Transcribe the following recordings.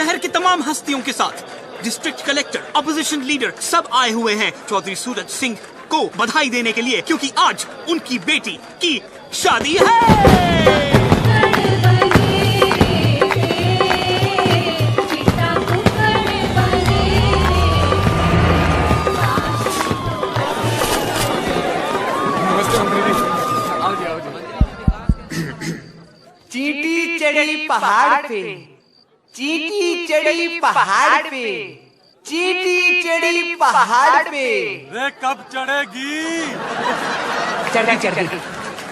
शहर के तमाम हस्तियों के साथ डिस्ट्रिक्ट कलेक्टर, अपोजिशन लीडर सब आए हुए हैं चौधरी सूरज सिंह को बधाई देने के लिए, क्योंकि आज उनकी बेटी की शादी है। चींटी चढ़ी पहाड़ पे, चींटी चढ़ी पहाड़ पे, चींटी चढ़ी पहाड़ पे। रे कब चढ़ेगी? चढ़ी चढ़ी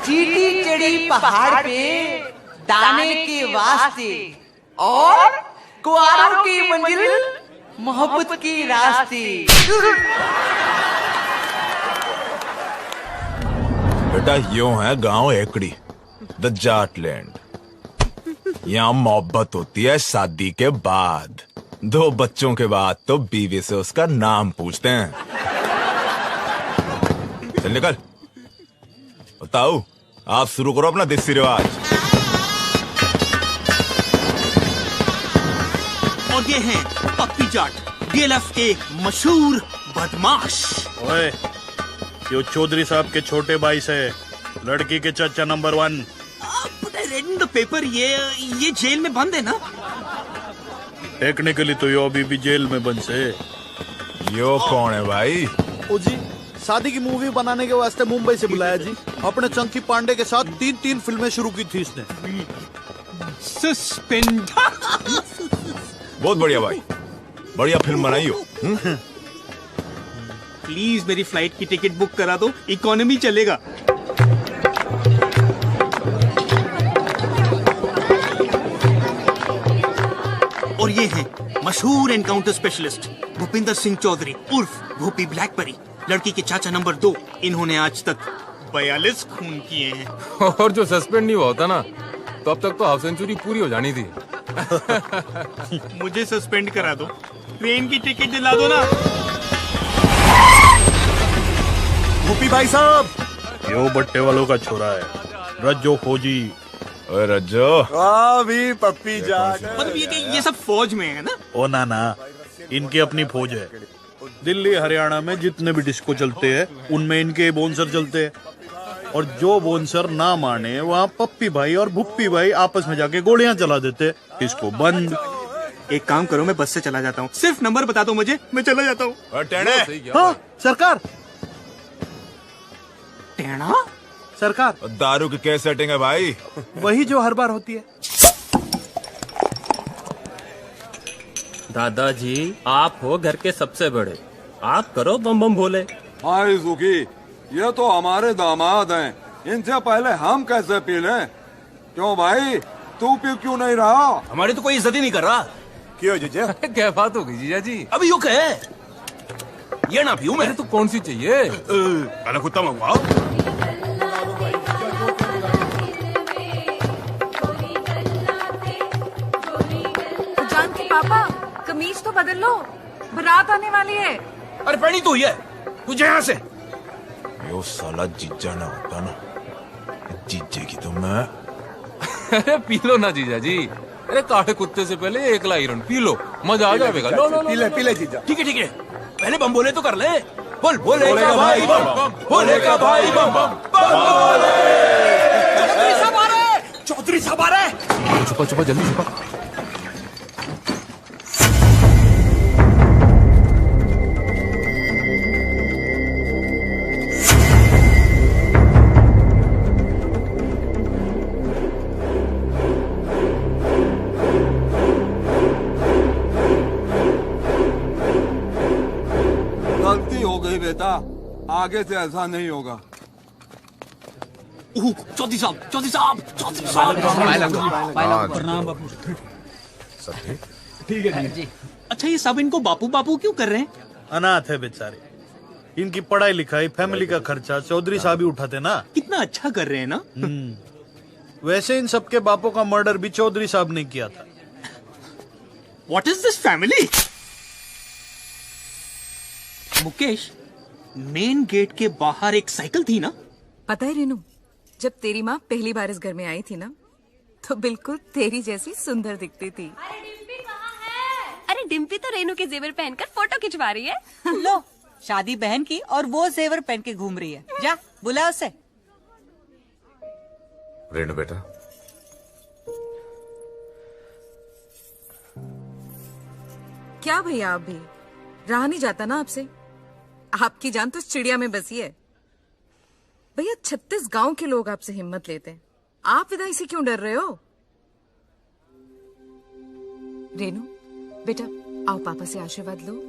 चींटी चढ़ी पहाड़ पे दाने के वास्ते और कुआरों की मंजिल मोहब्बत के रास्ते। बेटा यूं है गांव एकड़ी, द जाट लैंड। यहाँ मोहब्बत होती है शादी के बाद, 2 बच्चों के बाद तो बीवी से उसका नाम पूछते हैं। चल निकल। बताओ, आप शुरू करो अपना देसी रिवाज। और ये हैं पप्पी जाट, डीएलएफ के मशहूर बदमाश। ओए, यो चौधरी साहब के छोटे भाई से लड़की के चाचा number 1। But I read in the paper, ये जेल में बंद है ना? टेक्निकली तो यो अभी भी जेल में बंद से। यो कौन है भाई? ओ जी, शादी की मूवी बनाने के वास्ते मुंबई से बुलाया जी। अपने चंकी पांडे के साथ 3 फिल्में शुरू की थी इसने। सस्पेंड। बहुत बढ़िया भाई, बढ़िया फिल्म बनाई हो। प्लीज मेरी फ्लाइट की टिकट बुक करा दो, इकोनॉमी चलेगा। और ये हैं मशहूर एनकाउंटर स्पेशलिस्ट भूपिंदर सिंह चौधरी उर्फ भूपी ब्लैकबेरी, लड़की के चाचा नंबर 2। इन्होंने आज तक 42 खून किए हैं। और जो सस्पेंड नहीं हुआ होता ना, तो अब तक तो हाफ सेंचुरी पूरी हो जानी थी। मुझे सस्पेंड करा दो, ट्रेन की टिकट दिला दो ना। भूपी भाई साहब, यो बट्टे वालों का छोरा है, रज्जो फौजी। ओए रज्जो, भी पप्पी जाट। मतलब ये सब फौज में है ना? ओ ना, इनकी अपनी फौज है। दिल्ली हरियाणा में जितने भी डिस्को चलते हैं उनमें इनके बोनसर चलते हैं, और जो बोनसर ना माने वहाँ पप्पी भाई और भुप्पी भाई आपस में जाके गोलियां चला देते। इसको बंद। एक काम करो, मैं बस से चला जाता हूँ, सिर्फ नंबर बता दो मुझे, मैं चला जाता हूँ। टेढ़े। हाँ सरकार, टेढ़ा? सरकार दारू की क्या सेटिंग है भाई? वही जो हर बार होती है। दादाजी, आप हो घर के सबसे बड़े, आप करो बम बम भोले। हाय सुखी, ये तो हमारे दामाद हैं, इनसे पहले हम कैसे पी लें? क्यों भाई, तू पी क्यों नहीं रहा? हमारी तो कोई इज्जत ही नहीं कर रहा। क्यों जीजा? क्या बात हो गई जीजा जी? अभी यू कहे ये ना पीऊं मैं। अरे तो कौन सी चाहिए? काला कुत्ता मंगवाओ। जानकी पापा, कमीज तो बदल लो, बारात आने वाली है। अरे पहनी तो ये तुझे यहाँ से। यो साला जीजा ना होता ना, जीजे की तो मैं। अरे पी लो ना जीजा जी। अरे काटे कुत्ते से पहले 1 लाइरन पी लो, मजा आ जाएगा। लो लो पी ले जीजा। ठीक है, पहले बम बोले तो कर ले। बोल बोलेगा भाई बम बम, बोलेगा भाई बम बम, बोले। चौधरी साहब आ रहे, चौधरी साहब आ रहे। छुपा जल्दी छुपा। गलती हो गई बेटा, आगे से ऐसा नहीं होगा। चौधरी साहब। ठीक है जी। अच्छा, ये सब इनको बापू बापू क्यों कर रहे हैं? अनाथ है बेचारे, इनकी पढ़ाई लिखाई फैमिली का खर्चा चौधरी साहब ही उठाते ना। कितना अच्छा कर रहे हैं ना। वैसे इन सबके बापों का मर्डर भी चौधरी साहब ने किया था। What is this family? Mukesh, main gate के बाहर एक साइकिल थी ना? पता है रेनू, जब तेरी माँ पहली बार इस घर में आई थी ना, तो बिल्कुल तेरी जैसी सुंदर दिखती थी। डिम्पी तो रेनू के जेवर पहनकर फोटो खिंचवा रही है। लो, शादी बहन की और वो जेवर पहन के घूम रही है। जा बुला उसे। रेनू बेटा, क्या भैया, आप भी रहा नहीं जाता ना आपसे। आपकी जान तो चिड़िया में बसी है भैया। 36 गांव के लोग आपसे हिम्मत लेते हैं, आप विदाई से क्यों डर रहे हो? रेनू बेटा, आओ पापा से आशीर्वाद लो।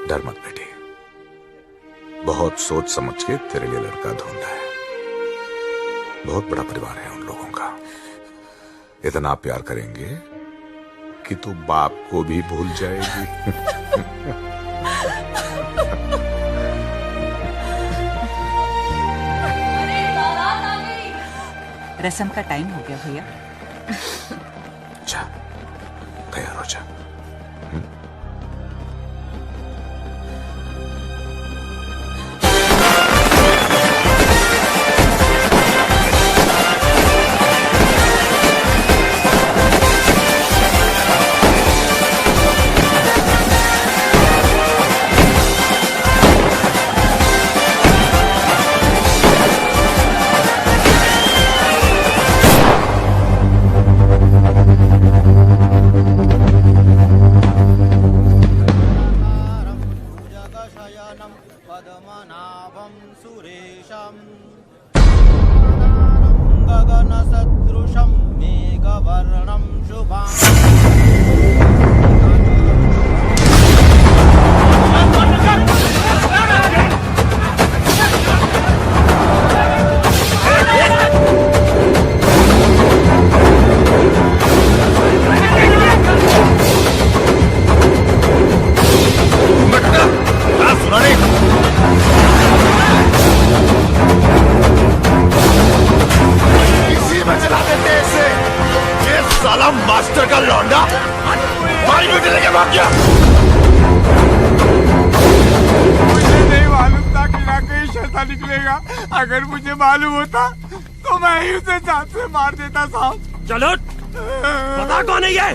डर मत बेटी, बहुत सोच समझ के तेरे लिए लड़का ढूंढा है। बहुत बड़ा परिवार है उन लोगों का, इतना प्यार करेंगे कि तू बाप को भी भूल जाएगी। रस्म का टाइम हो गया भैया। जा, तैयार हो जा। मास्टर का लौंडा मारी बेटे लेके भाग गया। मुझे नहीं मालूम था कि राकेश ऐसा निकलेगा। अगर मुझे मालूम होता तो मैं ही उसे जान से मार देता साहब। चलो पता कौन है ये?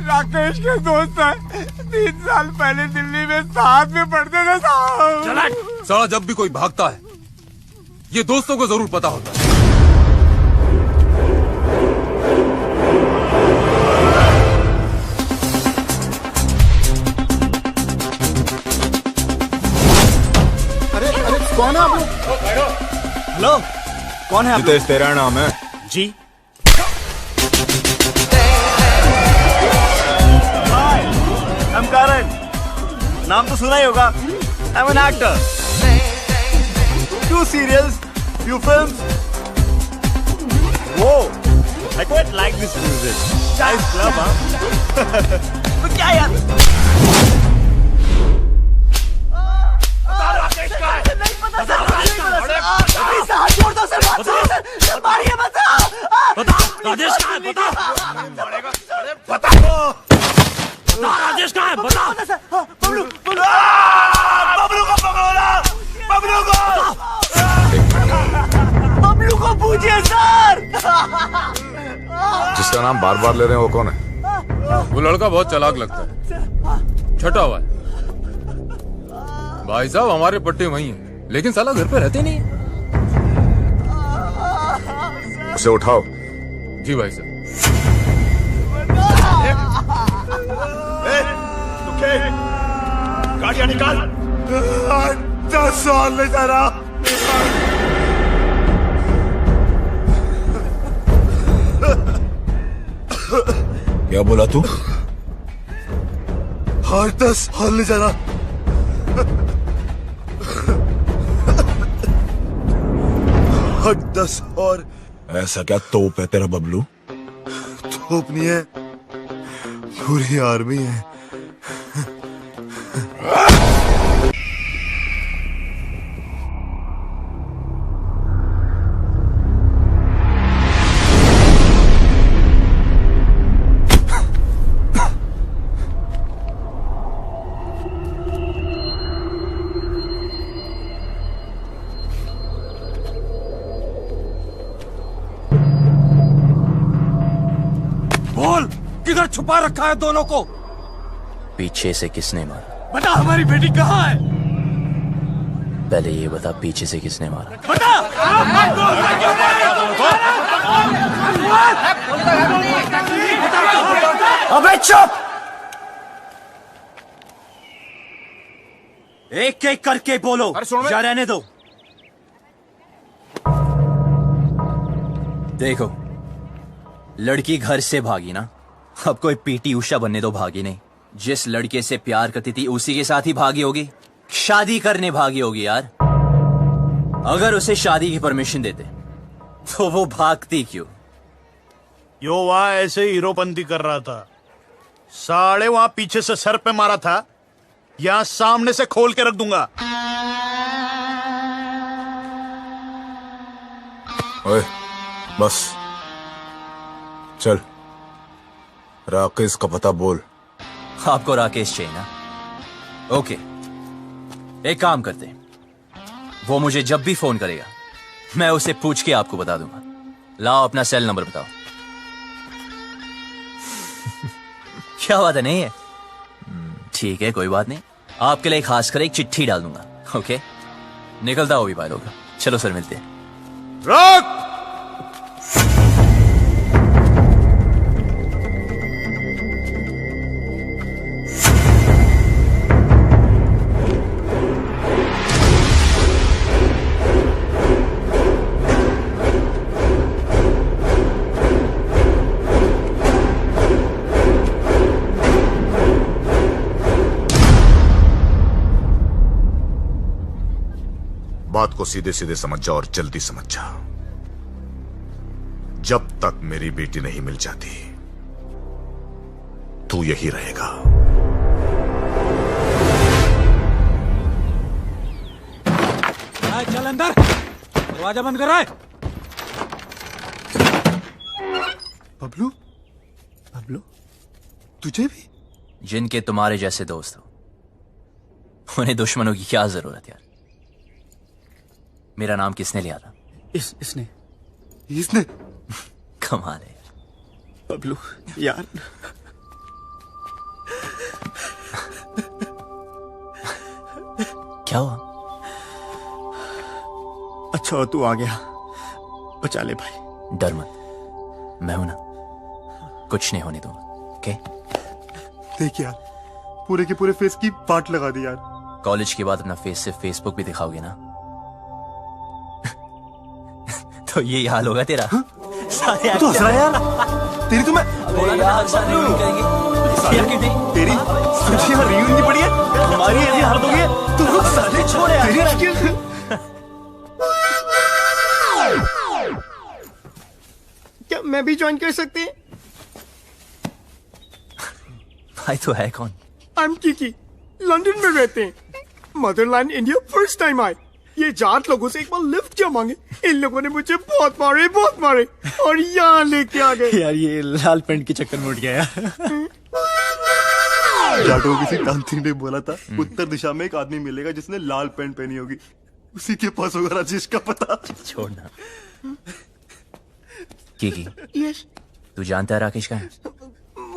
राकेश के दोस्त है, 3 साल पहले दिल्ली में साथ में पढ़ते थे साहब। साला जब भी कोई भागता है ये दोस्तों को जरूर पता होता है। कौन है आप लोग? हेलो, कौन है आप? जितेश, तेरा नाम है? जी। Hi, I am Karan. नाम तो सुना ही होगा। I am an actor. 2 serials, few films. Whoa, I quite like this music. Nice club, हाँ? तो क्या यार? राजेश कहाँ है? बता राजेश कहाँ है? बता। बबलू को पकड़ो ना, बबलू को पूछिए सर। जिसका नाम बार बार ले रहे हैं वो कौन है? वो लड़का बहुत चालाक लगता है, छटा हुआ है। भाई साहब हमारे पट्टे वही हैं, लेकिन साला घर पे रहते नहीं। उसे उठाओ। जी भाई साहब। गाड़ियां निकाल। 10 साल ले जा रहा। क्या बोला तू? हर 10 हॉल ले जाना। हर 10 और। ऐसा क्या तोप है तेरा बबलू? तोप नहीं है, पूरी आर्मी है। बोल, किधर छुपा रखा है दोनों को? पीछे से किसने मारा? बता, हमारी बेटी कहाँ है? पहले ये बता, पीछे से किसने मारा? बता! अबे चुप! एक एक करके बोलो, या रहने दो। देखो, लड़की घर से भागी ना, अब कोई पीटी उषा बनने तो भागी नहीं। जिस लड़के से प्यार करती थी उसी के साथ ही भागी होगी, शादी करने भागी होगी यार। अगर उसे शादी की परमिशन देते तो वो भागती क्यों? यो वहां ऐसे हीरोपंती कर रहा था, साले वहां पीछे से सर पे मारा था, यहां सामने से खोल के रख दूंगा। ओए, बस चल, राकेश का पता बोल। आपको राकेश चाहिए ना? ओके, एक काम करते हैं, वो मुझे जब भी फोन करेगा मैं उसे पूछ के आपको बता दूंगा। लाओ अपना सेल नंबर बताओ। क्या बात है, नहीं है? ठीक है, कोई बात नहीं, आपके लिए खास कर एक चिट्ठी डाल दूंगा। ओके, निकलता हो भी भाई लोग। चलो सर, मिलते हैं। रोक! बात को सीधे सीधे समझ जा और जल्दी समझ जा। जब तक मेरी बेटी नहीं मिल जाती तू यही रहेगा। चल अंदर, दरवाजा बंद कर रहा है। बबलू, बबलू, तुझे भी? जिनके तुम्हारे जैसे दोस्त हो उन्हें दुश्मनों की क्या जरूरत यार। मेरा नाम किसने लिया था? इसने कमाल है बबलू यार। क्या हुआ? अच्छा तू आ गया, बचा ले भाई। डर मत, मैं हूं ना, कुछ नहीं होने दूंगा। ओके? देख यार, पूरे के पूरे फेस की पार्ट लगा दी यार। कॉलेज के बाद अपना फेस सिर्फ फेसबुक भी दिखाओगे ना तो ये हाल होगा तेरा। सारे तो हंस रहा है यार, तेरी तो मैं तेरी तुझे यहाँ रियूनियन पड़ी है, हमारी ऐसी हालत हो गई है। तू रुक साले, छोड़ यार। क्या मैं भी ज्वाइन कर सकते हैं? भाई तो है कौन? आई एम किकी, लंदन में रहते हैं। मदरलैंड इंडिया फर्स्ट टाइम आए। ये जाट लोगों से एक बार लिफ्ट क्या मांगे, इन लोगों ने मुझे बहुत मारे और यहाँ लेके आ गए। यार ये लाल पेंट के चक्कर में उठ गया यार। जाटों किसी तांत्रिक ने बोला था उत्तर दिशा में एक आदमी मिलेगा जिसने लाल पेंट पहनी होगी, उसी के पास होगा राजेश का पता। छोड़ना। की यस, तू जानता है राकेश कहाँ है?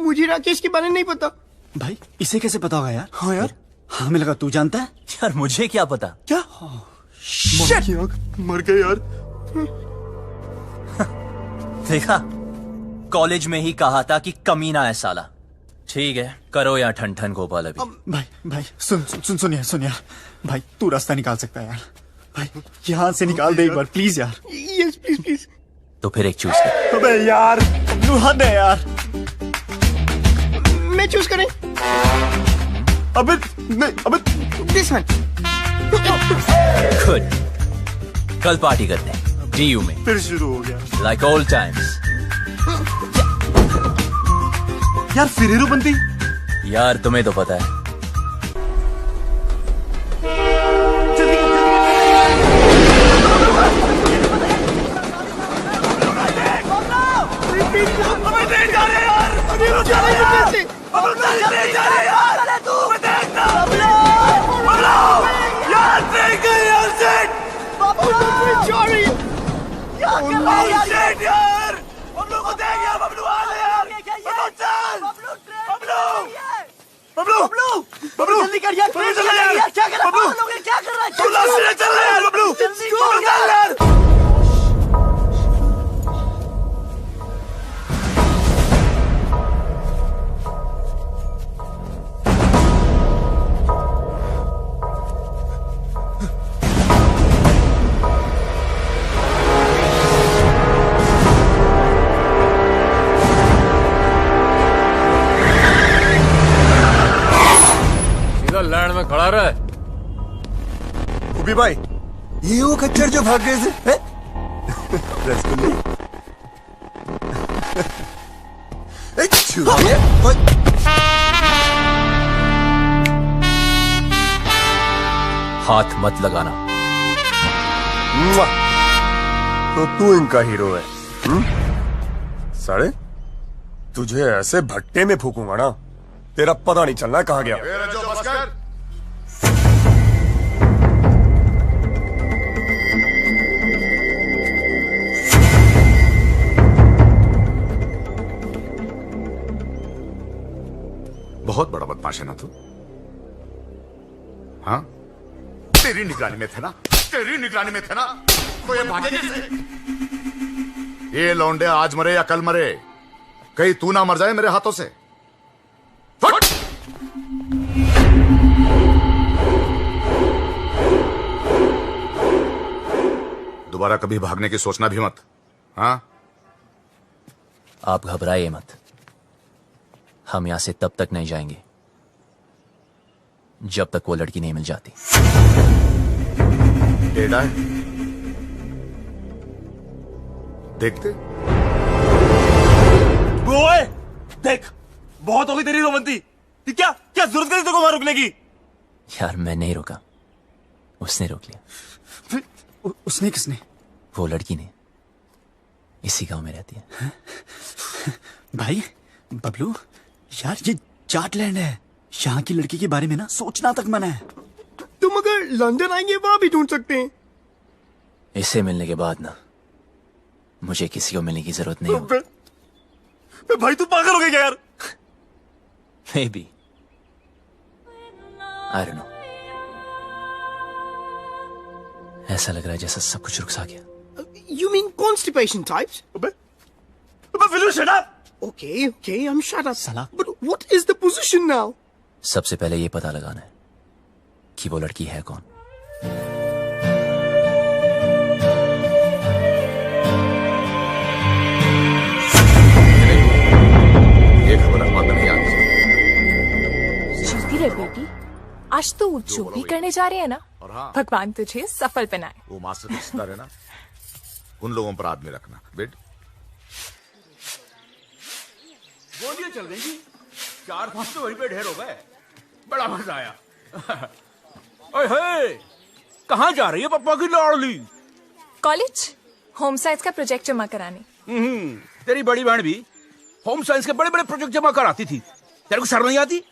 मुझे राकेश के बारे में नहीं पता। भाई इसे कैसे पता होगा यार? हाँ यार, हमें लगा तू जानता है। यार मुझे क्या पता? क्या? मर गए यार। देखा, कॉलेज में ही कहा था कि कमीना है साला। ठीक है, करो या ठन ठन गोपाल अभी। भाई सुन यार, भाई तू रास्ता निकाल सकता है यार। भाई यहाँ से निकाल दे एक बार प्लीज यार। Yes please. तो फिर एक चूज कर। अबे यार तू हद है यार। मैं चूज करें? अबे नहीं, अबे दिस वन। गुड, कल पार्टी करते हैं डीयू में। फिर शुरू हो गया लाइक ऑल टाइम्स। यार फिर हीरोपंती। यार तुम्हें तो पता है। जल्दी कर यार, क्या कर रहा है? क्या कर रहा है? चल रहा है यार बबलू, चल यार। लैंड में खड़ा रहा है। उबी भाई, ये वो खच्चर जो भाग गए थे। रसगुल्ले। हाथ मत लगाना। तो तू इनका हीरो है। साले तुझे ऐसे भट्टे में फूकूंगा ना, तेरा पता नहीं चलना कहाँ गया। बहुत बड़ा बदमाश है ना तू? हाँ, तेरी निगरानी में थे ना, तेरी निगरानी में थे ना, तो ये भागे कैसे? ये लौंडे आज मरे या कल मरे, कहीं तू ना मर जाए मेरे हाथों से। फट! दोबारा कभी भागने की सोचना भी मत। हाँ, आप घबराइए मत। हम यहां से तब तक नहीं जाएंगे जब तक वो लड़की नहीं मिल जाती। टेढ़ा है, देखते। ओए, देख, बहुत हो गई तेरी रोमंती। क्या क्या जरूरत करी तेरे को वहां रुकने की? यार मैं नहीं रुका, उसने रोक लिया। उसने किसने? वो लड़की ने। इसी गांव में रहती है। भाई बबलू, यार ये जाटलैंड है, यहाँ की लड़की के बारे में ना सोचना तक मना है। तुम अगर लंदन आएंगे वहां भी ढूंढ सकते हैं। इसे मिलने के बाद ना मुझे किसी को मिलने की जरूरत नहीं होगी। भाई तू पागल हो गया यार। Maybe. I don't know. ऐसा लग रहा है जैसा सब कुछ रुक सा गया। You mean constipation types? Will you shut up? Okay, I'm shut up. Salah. But what is the position now? सबसे पहले ये पता लगाना है कि वो लड़की है कौन। ये खबर अखबार में नहीं आनी। चलती रहे बेटी, आज तो जो भी करने जा रहे हैं ना, भगवान तुझे सफल बनाए। वो मास्टर का रिश्ता रहना, उन लोगों पर आदमी रखना। बेट गोलियां चल रही थी, 4-5 तो वहीं पे ढेर हो गए। बड़ा मजा आया। ओए, कहाँ जा रही है पप्पा की लाडली? कॉलेज होम साइंस का प्रोजेक्ट जमा कराने। तेरी बड़ी बहन भी होम साइंस के बड़े बड़े प्रोजेक्ट जमा कराती थी। तेरे को शर्म नहीं आती?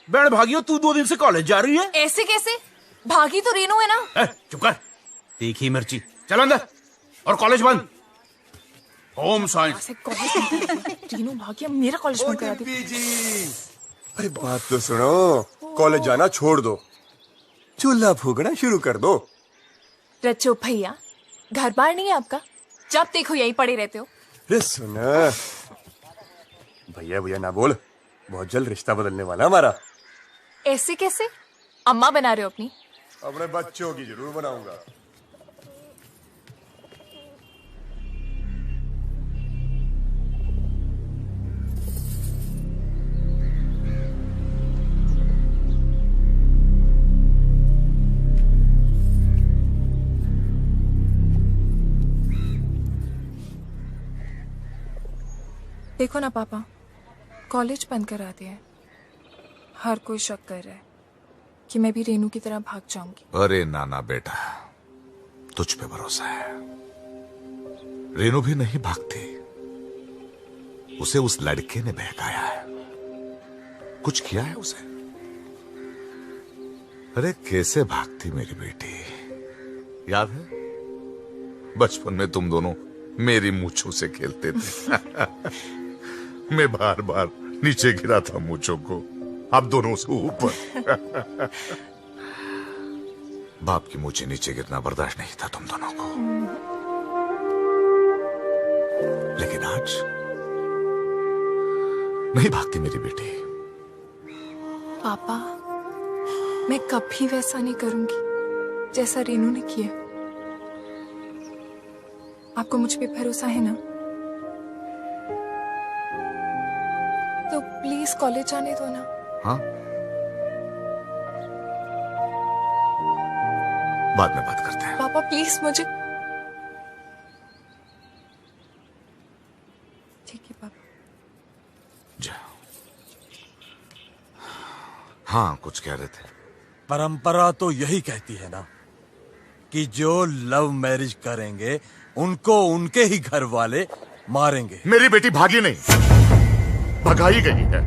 बहन भागी हो, तू 2 दिन से कॉलेज जा रही है। ऐसे कैसे? भागी तो रेनू है ना। चुप कर, तीखी मिर्ची। चल अंदर, और कॉलेज बंद। Home science. रेनू भागी, मेरा कॉलेज बंद करा दी। अरे बात तो सुनो, कॉलेज जाना छोड़ दो, चूल्हा फूकना शुरू कर दो। रच्चो भैया, घर बार नहीं है आपका? जब देखो यही पड़े रहते हो। अरे सुना, भैया भैया ना बोल, बहुत जल्द रिश्ता बदलने वाला हमारा। ऐसे कैसे? अम्मा बना रहे हो अपनी? अपने बच्चों की जरूर बनाऊंगा। देखो ना पापा, कॉलेज बंद करा दिया है। हर कोई शक कर रहा है कि मैं भी रेनू की तरह भाग जाऊंगी। अरे नाना बेटा, तुझ पे भरोसा है। रेनू भी नहीं भागती, उसे उस लड़के ने बहकाया है, कुछ किया है उसे। अरे कैसे भागती मेरी बेटी, याद है बचपन में तुम दोनों मेरी मूंछों से खेलते थे। मैं बार बार नीचे गिरा था मूंछों को, आप दोनों से ऊपर। बाप की मूंछें नीचे गिरना बर्दाश्त नहीं था तुम दोनों को, लेकिन आज नहीं भागती मेरी बेटी। पापा, मैं कभी वैसा नहीं करूंगी जैसा रेनू ने किया। आपको मुझ पे भरोसा है ना? तो प्लीज कॉलेज जाने दो ना। हाँ, बाद में बात करते हैं। पापा प्लीज मुझे। ठीक है पापा। हाँ, कुछ कह रहे थे। परंपरा तो यही कहती है ना कि जो लव मैरिज करेंगे उनको उनके ही घर वाले मारेंगे। मेरी बेटी भागी नहीं, भगाई गई है।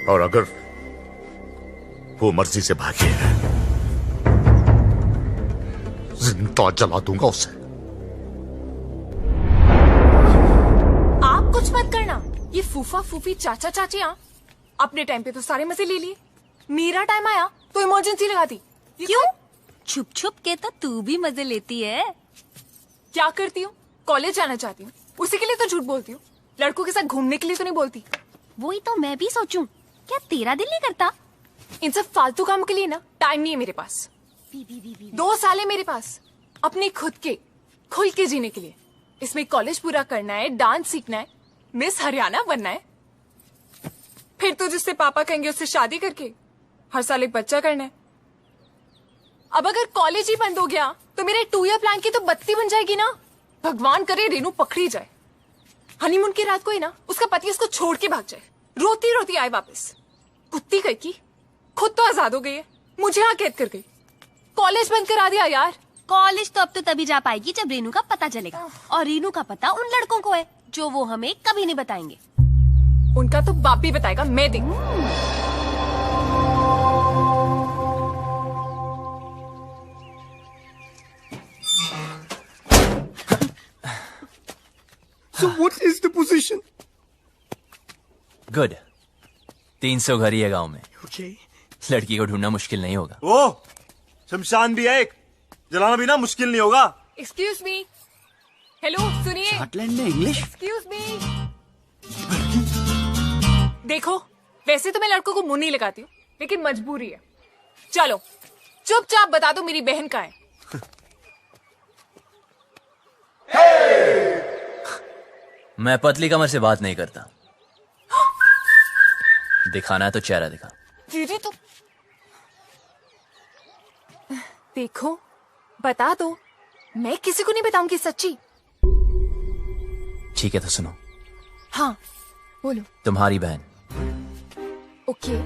और अगर वो मर्जी से भागी है, जिंदा जला दूंगा उसे। आप कुछ मत करना। ये फूफा फूफी चाचा चाचियां अपने टाइम पे तो सारे मजे ले लिए, मेरा टाइम आया तो इमरजेंसी लगा दी। क्यों? छुप छुप के तो तू भी मजे लेती है। क्या करती हूँ? कॉलेज जाना चाहती हूँ, उसी के लिए तो झूठ बोलती हूँ। लड़कों के साथ घूमने के लिए तो नहीं बोलती। वही तो मैं भी सोचूं, क्या तेरा दिल नहीं करता? इन सब फालतू कामों के लिए ना टाइम नहीं है मेरे पास। 2 साल है मेरे पास अपने खुद के खुल के जीने के लिए। इसमें कॉलेज पूरा करना है, डांस सीखना है, मिस हरियाणा बनना है, फिर तो जिससे पापा कहेंगे उससे शादी करके हर साल एक बच्चा करना है। अब अगर कॉलेज ही बंद हो गया तो मेरे 2 ईयर प्लान की तो बत्ती बन जाएगी ना। भगवान करे रेनू पकड़ी जाए, हनीमून की रात को ही ना उसका पति उसको छोड़ के भाग जाए, रोती रोती आए वापस। कुत्ती कहीं की खुद तो आजाद हो गई है, मुझे यहाँ कैद कर गई। कॉलेज बंद करा दिया यार। कॉलेज तो अब तो तभी जा पाएगी जब रेनू का पता चलेगा, और रेनू का पता उन लड़कों को है जो वो हमें कभी नहीं बताएंगे। उनका तो बाप भी बताएगा, मैं देखूं। So what is the position? Good. 300 घर ही है गांव में। Okay. लड़की को ढूंढना मुश्किल नहीं होगा। ओ, शमशान भी है एक, जलाना भी ना मुश्किल नहीं होगा। एक्सक्यूज मी, हेलो सुनिए। स्कॉटलैंड में इंग्लिश? Excuse me. देखो, वैसे तो मैं लड़कों को मुंह नहीं लगाती हूँ, लेकिन मजबूरी है। चलो चुपचाप बता दो मेरी बहन कहाँ है। मैं पतली कमर से बात नहीं करता। दिखाना है तो चेहरा दिखा। दीदी तो देखो, बता दो, मैं किसी को नहीं बताऊंगी सच्ची। ठीक है तो सुनो। हाँ बोलो। तुम्हारी बहन ओके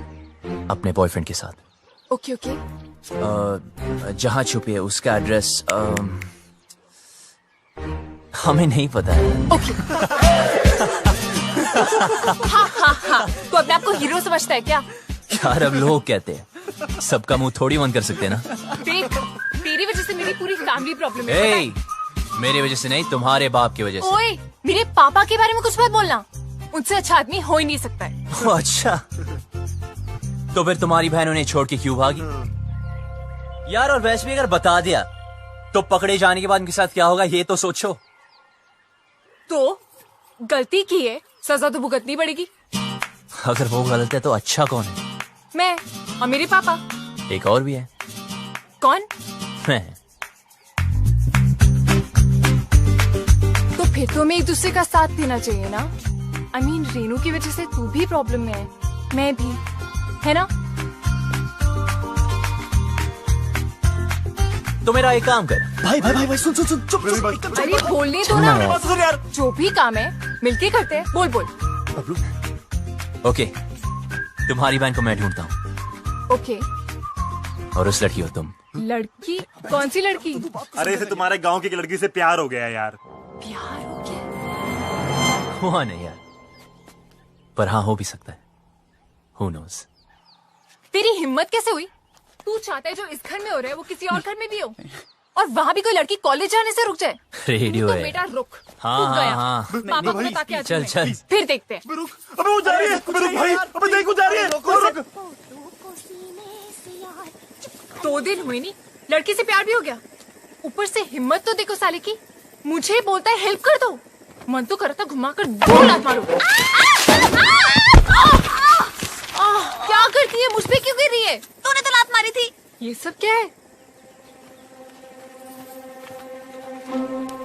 अपने बॉयफ्रेंड के साथ ओके ओके जहां छुपी है उसका एड्रेस हमें नहीं पता है। ओके। हाँ हाँ हाँ, तो अपने आप को हीरो समझता है क्या? यार अब लोग कहते हैं, सबका मुंह थोड़ी बंद कर सकते ना। देख, तेरी वजह से मेरी पूरी फैमिली प्रॉब्लम है। ए, मेरी वजह से नहीं, तुम्हारे बाप की वजह से। ओए, मेरे पापा के बारे में कुछ मत बोलना, उनसे अच्छा आदमी हो ही नहीं सकता है। अच्छा, तो फिर तुम्हारी बहन उन्हें छोड़ के क्यों भागी? यार और वैसे भी अगर बता दिया तो पकड़े जाने के बाद उनके साथ क्या होगा ये तो सोचो। तो गलती की है, सजा तो भुगतनी पड़ेगी। अगर वो गलत है तो अच्छा कौन है? मैं और मेरे पापा। एक और भी है। कौन? मैं। तो फिर तो हमें एक दूसरे का साथ देना चाहिए ना। I mean, रेनू की वजह से तू भी प्रॉब्लम में है, मैं भी, है ना? तो मेरा एक काम कर। भाई भाई भाई भाई सुन सुन सुन चुप चुप। अरे बोलने दो ना यार। जो भी काम है मिलके करते हैं। बोल बोल। ओके, तुम्हारी बहन को मैं ढूंढता हूँ ओके। और उस लड़की हो तुम। लड़की? कौन सी लड़की? अरे इसे तुम्हारे गांव की एक लड़की से प्यार हो गया यार। प्यार हो गया? हुआ नहीं यार, पर हाँ हो भी सकता है। Who knows? तेरी हिम्मत कैसे हुई? तू चाहता है जो इस घर में हो रहा है वो किसी और घर में भी हो, और वहाँ भी कोई लड़की कॉलेज जाने से रुक जाए? रेडियो तो है। बेटा रुक। हाँ, रुक गया। हाँ, हाँ। पापा को बता के आती चल, हूँ चल। मैं। फिर देखते हैं। अबे वो जा रही है। अबे रुक भाई, अबे देख वो जा रही है। रुक। 2 दिन हुए नहीं, लड़की से प्यार भी हो गया। ऊपर से हिम्मत तो देखो साले की। मुझे बोलता है हेल्प कर दो, मन तो करता घुमा कर 2 लात मारो। क्या करती है? मुझ पे क्यों गिर रही है? तूने तो लात मारी थी। ये सब क्या है?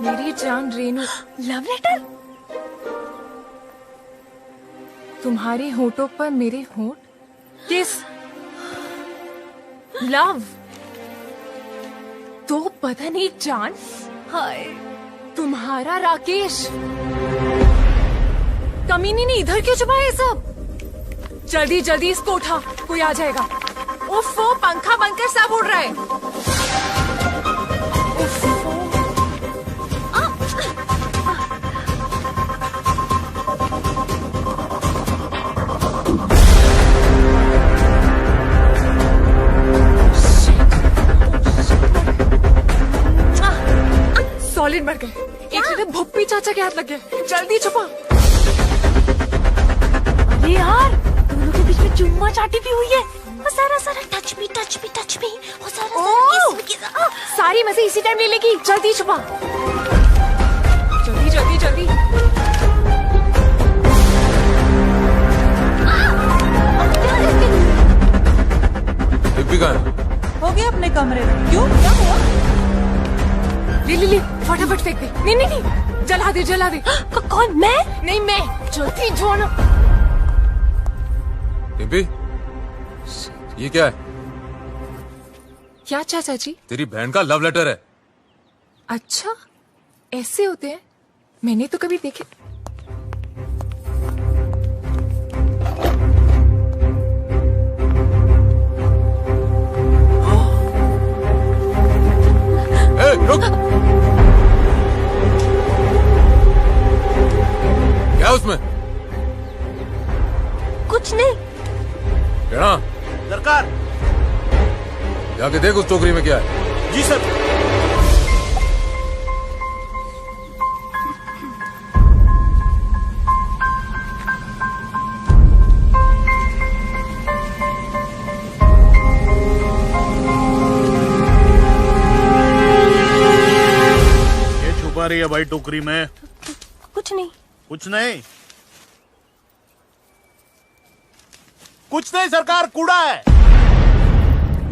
मेरी जान रेनू। Love letter? तुम्हारे होठों पर मेरे होठ? किस? लव? तो पता नहीं जान। हाय, तुम्हारा राकेश। कमीनी ने इधर क्यों छुपाया ये सब? जल्दी जल्दी इसको उठा, कोई आ जाएगा। उफ, वो पंखा बनकर सब उड़ रहा है। उफ, सॉलिड मर गए। एक जगह भुप्पी चाचा के हाथ लग गए। जल्दी छुपा। अरे यार, दोनों के बीच में चुम्मा चाटी भी हुई है। और सारा सारा टच मी और सारा किस सारी मजे इसी टाइम ले लेगी। जल्दी छुपा, जल्दी जल्दी जल्दी। हो गया अपने कमरे में। क्यों, क्या हुआ? ले फटाफट फेंक दे। नहीं जला दे जला दे। कौन? मैं? नहीं मैं। जल्दी जोड़ो। ये क्या है? क्या चाचा जी? तेरी बहन का लव लेटर है। अच्छा, ऐसे होते हैं? मैंने तो कभी देखे। रुक। क्या है उसमें? कुछ नहीं। क्या? सरकार। जाके देख उस टोकरी में क्या है। जी सर। छुपा रही है भाई टोकरी में? कुछ नहीं। कुछ नहीं? कुछ नहीं सरकार, कूड़ा है।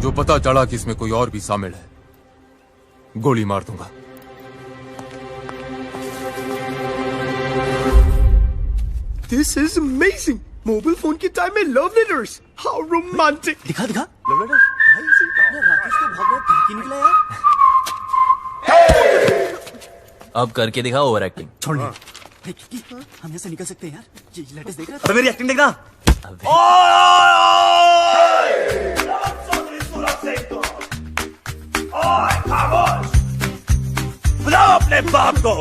जो पता चला कि इसमें कोई और भी शामिल है, गोली मार दूंगा। This is amazing. Mobile phone के टाइम में लव लेटर्स। How romantic. दिखा दिखा लव लेटर। भाई राकेश तो बहुत धड़की निकला यार। अब करके दिखा ओवर एक्टिंग। छोड़ हम यहाँ से निकल सकते हैं यार। ये लेटेस्ट देख रहा है। मेरी एक्टिंग देखना। बुलाओ अपने बाप को।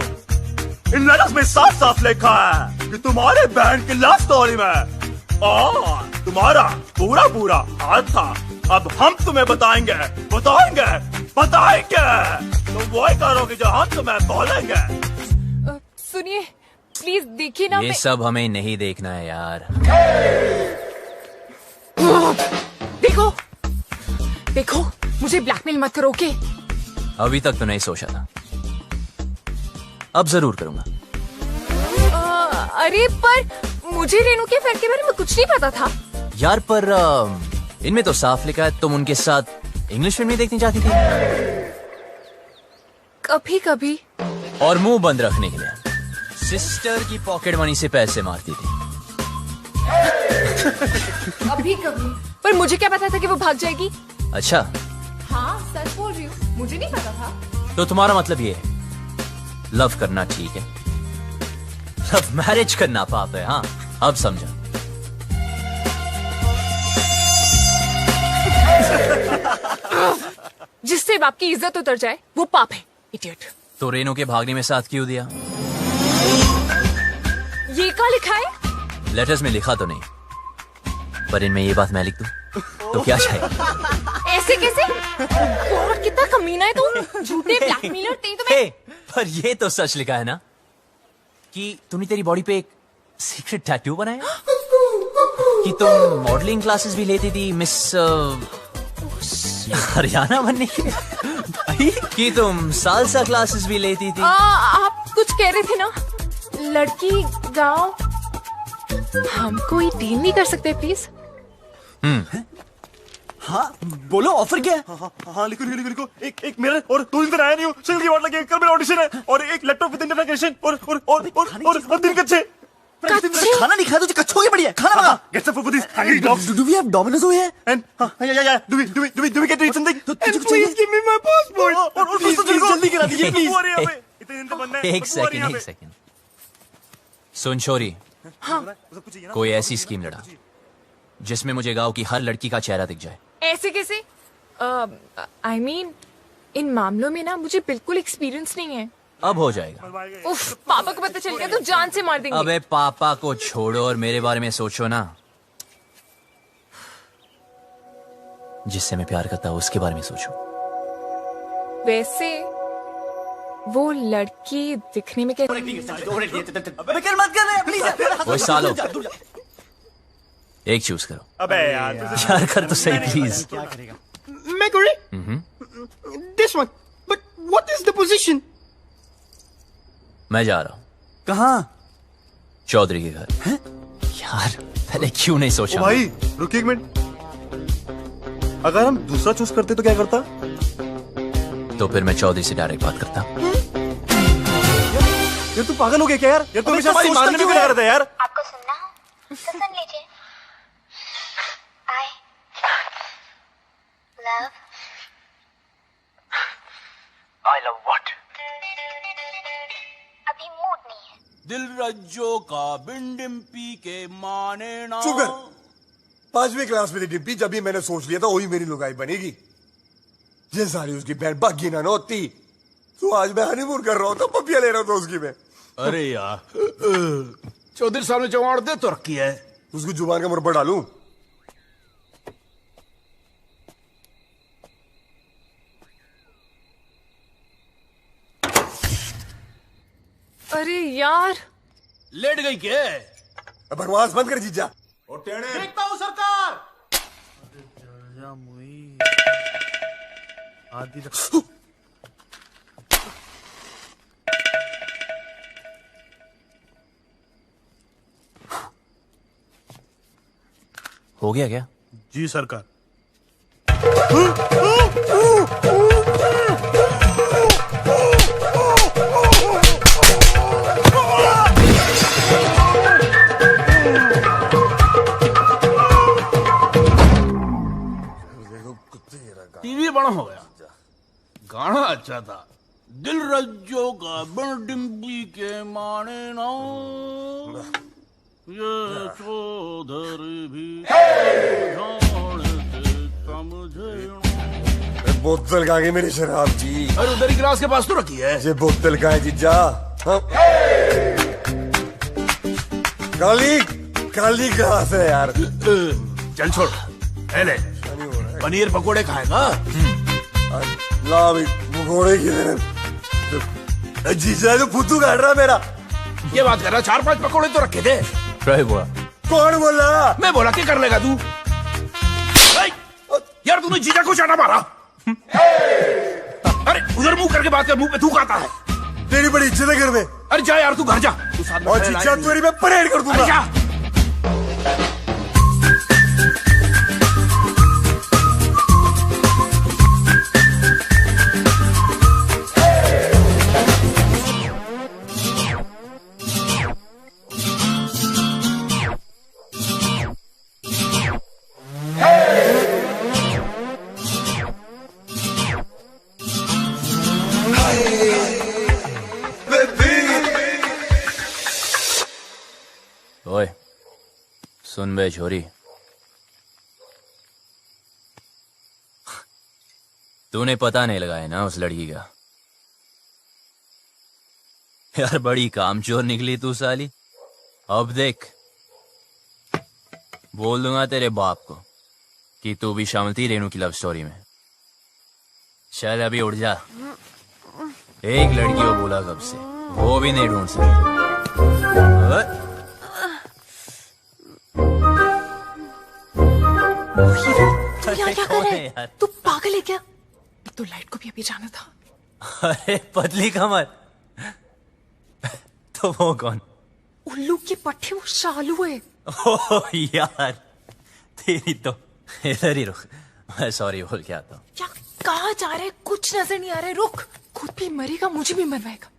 इन लेटर्स में साफ साफ लिखा है कि तुम्हारे बहन की लव स्टोरी में तुम्हारा पूरा पूरा हाथ था। अब हम तुम्हें बताएंगे तुम वही करोगे जो हम तुम्हें बोलेंगे। सुनिए प्लीज, देखिए ना। ये सब हमें नहीं देखना है यार। देखो देखो, मुझे ब्लैकमेल मत करो। ओके? अभी तक तो नहीं सोचा था, अब जरूर करूंगा। अरे पर मुझे रेनू के फ्रेंड के बारे में कुछ नहीं पता था यार। पर इनमें तो साफ लिखा है तुम उनके साथ इंग्लिश फिल्म देखनी चाहती थी। कभी कभी। और मुंह बंद रखने के लिए सिस्टर की पॉकेट मनी से पैसे मारती थी। कभी कभी। पर मुझे क्या पता था कि वो भाग जाएगी। अच्छा, हाँ सच बोल रही हूँ। मुझे नहीं पता था। तो तुम्हारा मतलब ये है लव करना ठीक है, लव मैरिज करना पाप है। हाँ अब समझा। जिससे बाप की इज्जत उतर जाए वो पाप है, इडियट। तो रेनू के भागने में साथ क्यों दिया? ये क्या लिखा है? लेटर्स में लिखा तो नहीं, पर इनमें ये बात मैं लिख दूं तो क्या चाहिए? ऐसे कैसे? गॉड कितना कमीना है तू, झूठे ब्लैकमेलर तेरी तो मैं। पर ये तो सच लिखा है ना कि तूने तेरी बॉडी पे एक सीक्रेट टैटू बनाया, कि तुम मॉडलिंग क्लासेस भी लेती थी मिस हरियाणा बनने के लिए, कि तुम सालसा क्लासेस भी लेती थी। आप कुछ कह रहे थे ना, लड़की गांव। हम कोई डील नहीं कर सकते प्लीज? हाँ बोलो, ऑफर क्या है? हाँ लिखो लिखो लिखो। एक मेरा और 2 दिन तक आया नहीं हूँ, सिंगल की वाट लगी, कल मेरा ऑडिशन है, और एक लैपटॉप विद इंटरनेशन और 3 कच्चे। खाना नहीं खाया तो कच्छों की बढ़िया खाना मंगा। Get some food for these hungry dogs. Do we have Domino's over here? And yeah. Do we get to eat something? And please give me my passport. और Please जल्दी करा दीजिए please. वो आ रही है यहाँ पे। इतने दिन तक बनना है। एक सेकंड सुन छोरी, कोई ऐसी स्कीम लड़ा जिसमें मुझे गांव की हर लड़की का चेहरा दिख जाए। ऐसे कैसे? I mean, इन मामलों में ना मुझे बिल्कुल एक्सपीरियंस नहीं है। अब हो जाएगा। उफ, पापा को पता चल गया तो जान से मार देंगे। अबे पापा को छोड़ो और मेरे बारे में सोचो ना। जिससे मैं प्यार करता हूँ उसके बारे में सोचो। वैसे वो लड़की दिखने में कैसे? मत कर प्लीज। वो सालो एक चूज करो। अबे यार कर तो सही प्लीज। मैं करूँ? This one. But what is the position? मैं जा रहा हूँ। कहाँ? चौधरी के घर। यार पहले क्यों नहीं सोचा? भाई रुकिए एक मिनट, अगर हम दूसरा चूज करते तो क्या करता? तो फिर मैं चौधरी से डायरेक्ट बात करता। यार तू पागल हो गया क्या यार? यार तू हमेशा हमारी मारने में क्यों लगा रहता है यार? आपको सुनना हो तो सुन लीजिए। I love what? अभी मूड नहीं है। दिल रज्जो का डिम्पी के माने ना। चुप कर। 5वीं क्लास में थी डिम्पी, जब भी मैंने सोच लिया था वही मेरी लुगाई बनेगी। ये सारी उसकी बहन बागी ना होती तो आज मैं हनीमून कर रहा हूँ, पपिया ले रहा था उसकी मैं। अरे यार चौधरी साहब ने जवान दे तो रखी है। उसको जुबान का मुड़ पर डालूं? अरे यार लेट गई क्या? बकवास बंद कर जीजा। देखता हूँ सरकार। हो गया क्या? जी सरकार। टीवी बड़ा हो गया, गाना अच्छा था। दिल रज्जो का डिम्पी के माने ना, ये चौधरी भी बोतल कहाँ गई मेरी शराब जी? अरे उधर ही गिलास के पास तो रखी है। ये बोतल कहाँ है जीजा? हाँ? काली काली गिलास है यार। चल छोड़, ले पनीर पकोड़े खाएगा? ला भाई पकोड़े किधर? जीजा तो फुद्दू काट रहा मेरा। ये बात कर रहा, 4-5 पकोड़े तो रखे थे। बोला कौन बोला? मैं बोला क्या कर लेगा तू? यार तूने जीजा को चाटा मारा। अरे उधर मुंह करके बात कर, मुंह पे थूक आता है। तेरी बड़ी इज्जत है घर में। अरे जा यार तू घर जा। और जीजा तेरी मैं परेड कर दूंगा। सुन बे छोरी, तूने पता नहीं लगाया ना उस लड़की का। यार बड़ी कामचोर निकली तू साली। अब देख, बोल दूंगा तेरे बाप को कि तू भी शामिल थी रेनू की लव स्टोरी में। चल अभी उठ जा। एक लड़की को बोला कब से, वो भी नहीं ढूंढ सकती। तू यहाँ क्या कर रहा है? तू पागल है क्या? तो लाइट को भी अभी जाना था। अरे पतली कमर। तो वो कौन? उल्लू की पट्टी, वो शालू है। ओह यार, तेरी तो। इधर ही रुक, मैं सॉरी बोल के आता हूँ। क्या कहाँ जा रहे? कुछ नजर नहीं आ रहा है। रुक, खुद भी मरेगा, मुझे भी मरवाएगा।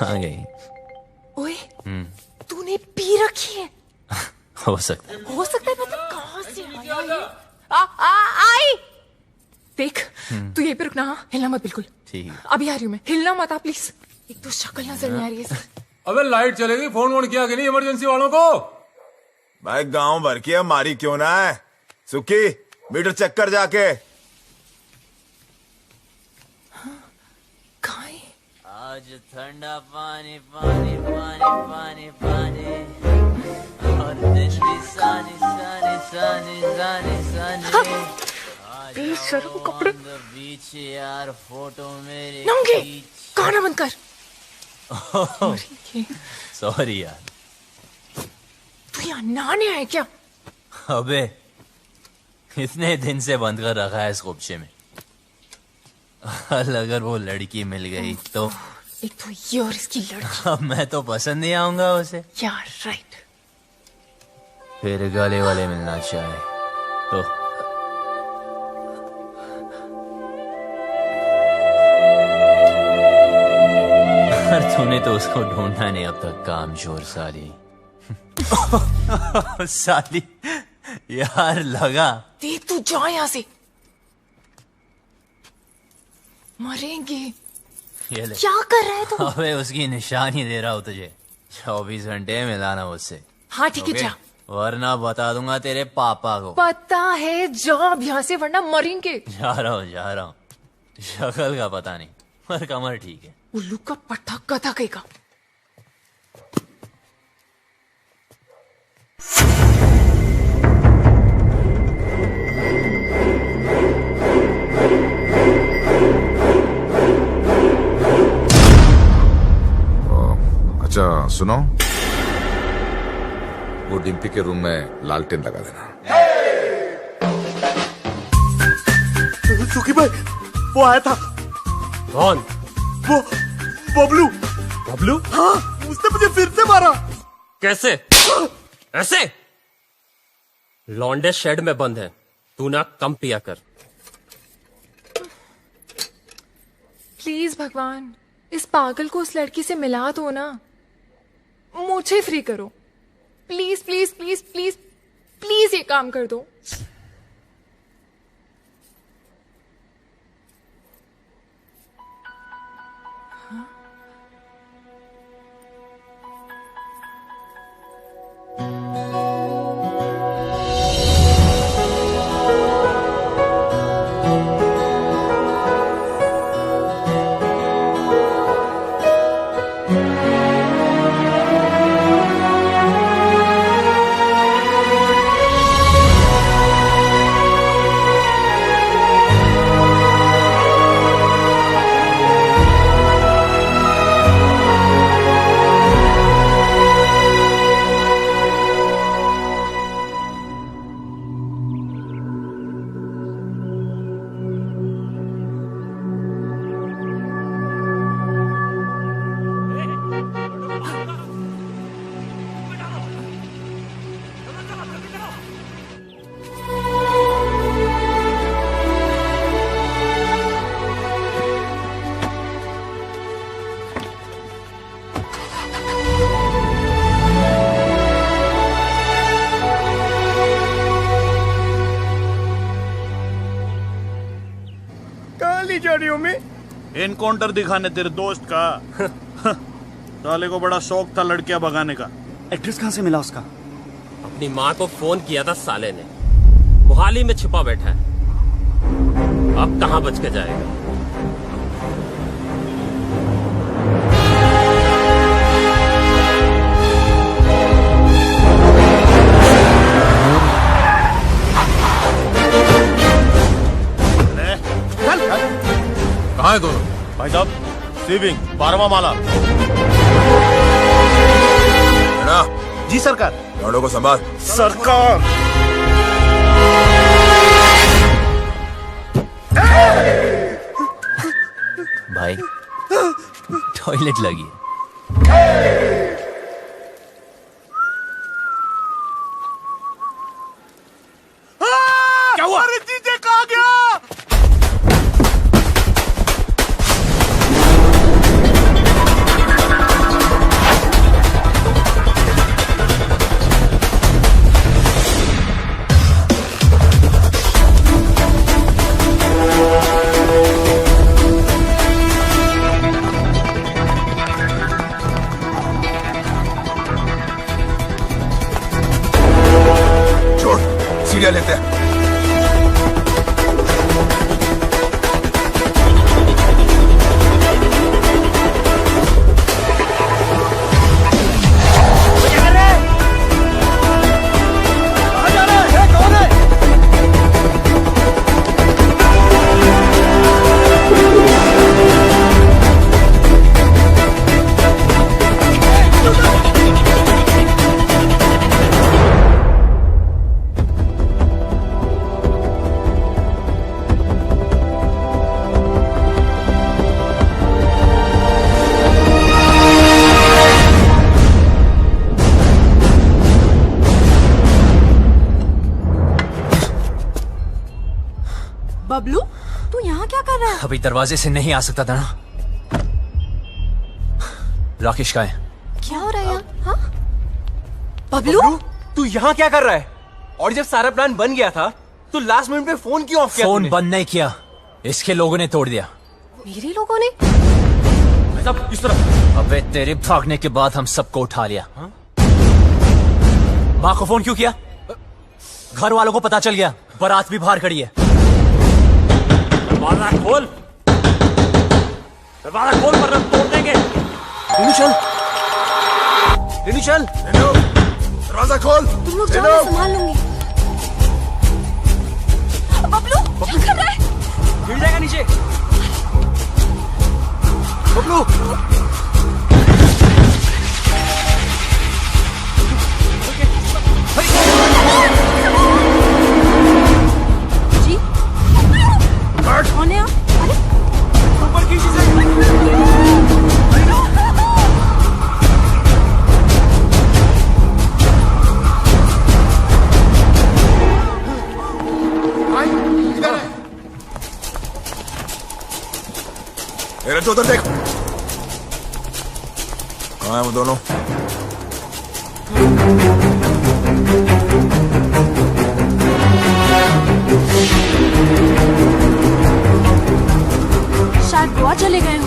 आ गई। ओए, तूने पी रखी है? हो सकता है। हो सकता है, मतलब कहाँ से आया ये? आई। देख, तू यहीं पे रुकना, हाँ? हिलना मत बिल्कुल। ठीक है। अभी आ रही हूँ मैं, हिलना मत आप प्लीज। एक तो शक्ल नजर नहीं आ रही है। अबे लाइट चलेगी, फोन वोन किया कि नहीं इमरजेंसी वालों को? भाई गांव भर की हमारी क्यों ना है? सुखी, मीटर चेक कर जाके। आज ठंडा पानी पानी पानी पानी पानी, और दिन भी सानी सानी सानी सानी सानी। बेशर्म कपड़े। बीच यार फोटो मेरे नंगे, गाना बंद कर। सॉरी यार। तू यहाँ नहाने आया क्या? अबे इतने दिन से बंद कर रखा है इस खुबशे में। अगर वो लड़की मिल गई तो। एक तो ये और इसकी लड़की। अब मैं तो पसंद नहीं आऊंगा उसे। यार राइट। फिर गले वाले मिलना चाहे तो। तूने तो उसको ढूंढा नहीं अब तक, कामचोर साली। साली यार लगा। देख तू जा यहाँ से, मरेंगे। ये ले। क्या कर रहा है तू? अबे उसकी निशानी दे रहा हूँ तुझे, 24 घंटे मिलाना मुझसे। हाँ ठीक है, जा। वरना बता दूंगा तेरे पापा को। पता है, जा अब यहाँ से, वरना मरेंगे। जा रहा हूँ। शक्ल का पता नहीं, पर कमर ठीक है। उल्लू का पट्टा गधा कहेगा। अच्छा सुनो, वो डिम्पी के रूम में लालटेन लगा देना। सुखी भाई, वो आया था। कौन? वो बबलू। बबलू? हाँ, उसने मुझे फिर से मारा। कैसे? ऐसे? लौंडे शेड में बंद है, तू ना कम पिया कर। प्लीज भगवान, इस पागल को उस लड़की से मिला दो ना। मुझे फ्री करो, please please please please please, ये काम कर दो। एनकाउंटर दिखाने तेरे दोस्त का। साले को बड़ा शौक था लड़कियां भगाने का। एड्रेस कहाँ से मिला उसका? अपनी माँ को फोन किया था साले ने, मोहाली में छिपा बैठा है। अब कहाँ बच के जाएगा? कहाँ है दोनों? भाई साहब, सेविंग 12वां माला। जी सरकार। लड़ों को संभाल। सरकार। भाई टॉयलेट लगी है। क्या हुआ? अरे जीजे कहाँ गया? छोड़, सीढ़ियाँ लेते हैं। बबलू, तू यहाँ क्या कर रहा है? अभी दरवाजे से नहीं आ सकता था ना। राकेश का है। क्या हो रहा है यहाँ? हाँ? बबलू, तू यहाँ क्या कर रहा है? और जब सारा प्लान बन गया था तो लास्ट मिनट पे फोन क्यों ऑफ किया? फोन बंद नहीं किया, इसके लोगों ने तोड़ दिया। मेरे लोगों ने? सब इस तरफ। अबे तेरे भागने के बाद हम सबको उठा लिया। माँ को फोन क्यों किया? घर वालों को पता चल गया, बारात भी बाहर खड़ी है। दरवाजा खोल, दरवाजा खोल वरना तोड़ देंगे। रेनू चल, रेनू चल। दरवाजा खोल। तुम लोग जाओ, मैं संभाल लूंगी। बबलू, क्या कर रहा है? गिर जाएगा नीचे। बबलू, जी कौन है आप? अरे ऊपर की चीजें। रज्जू उधर देख। कहाँ है वो दोनों? शायद गोवा चले गए हो।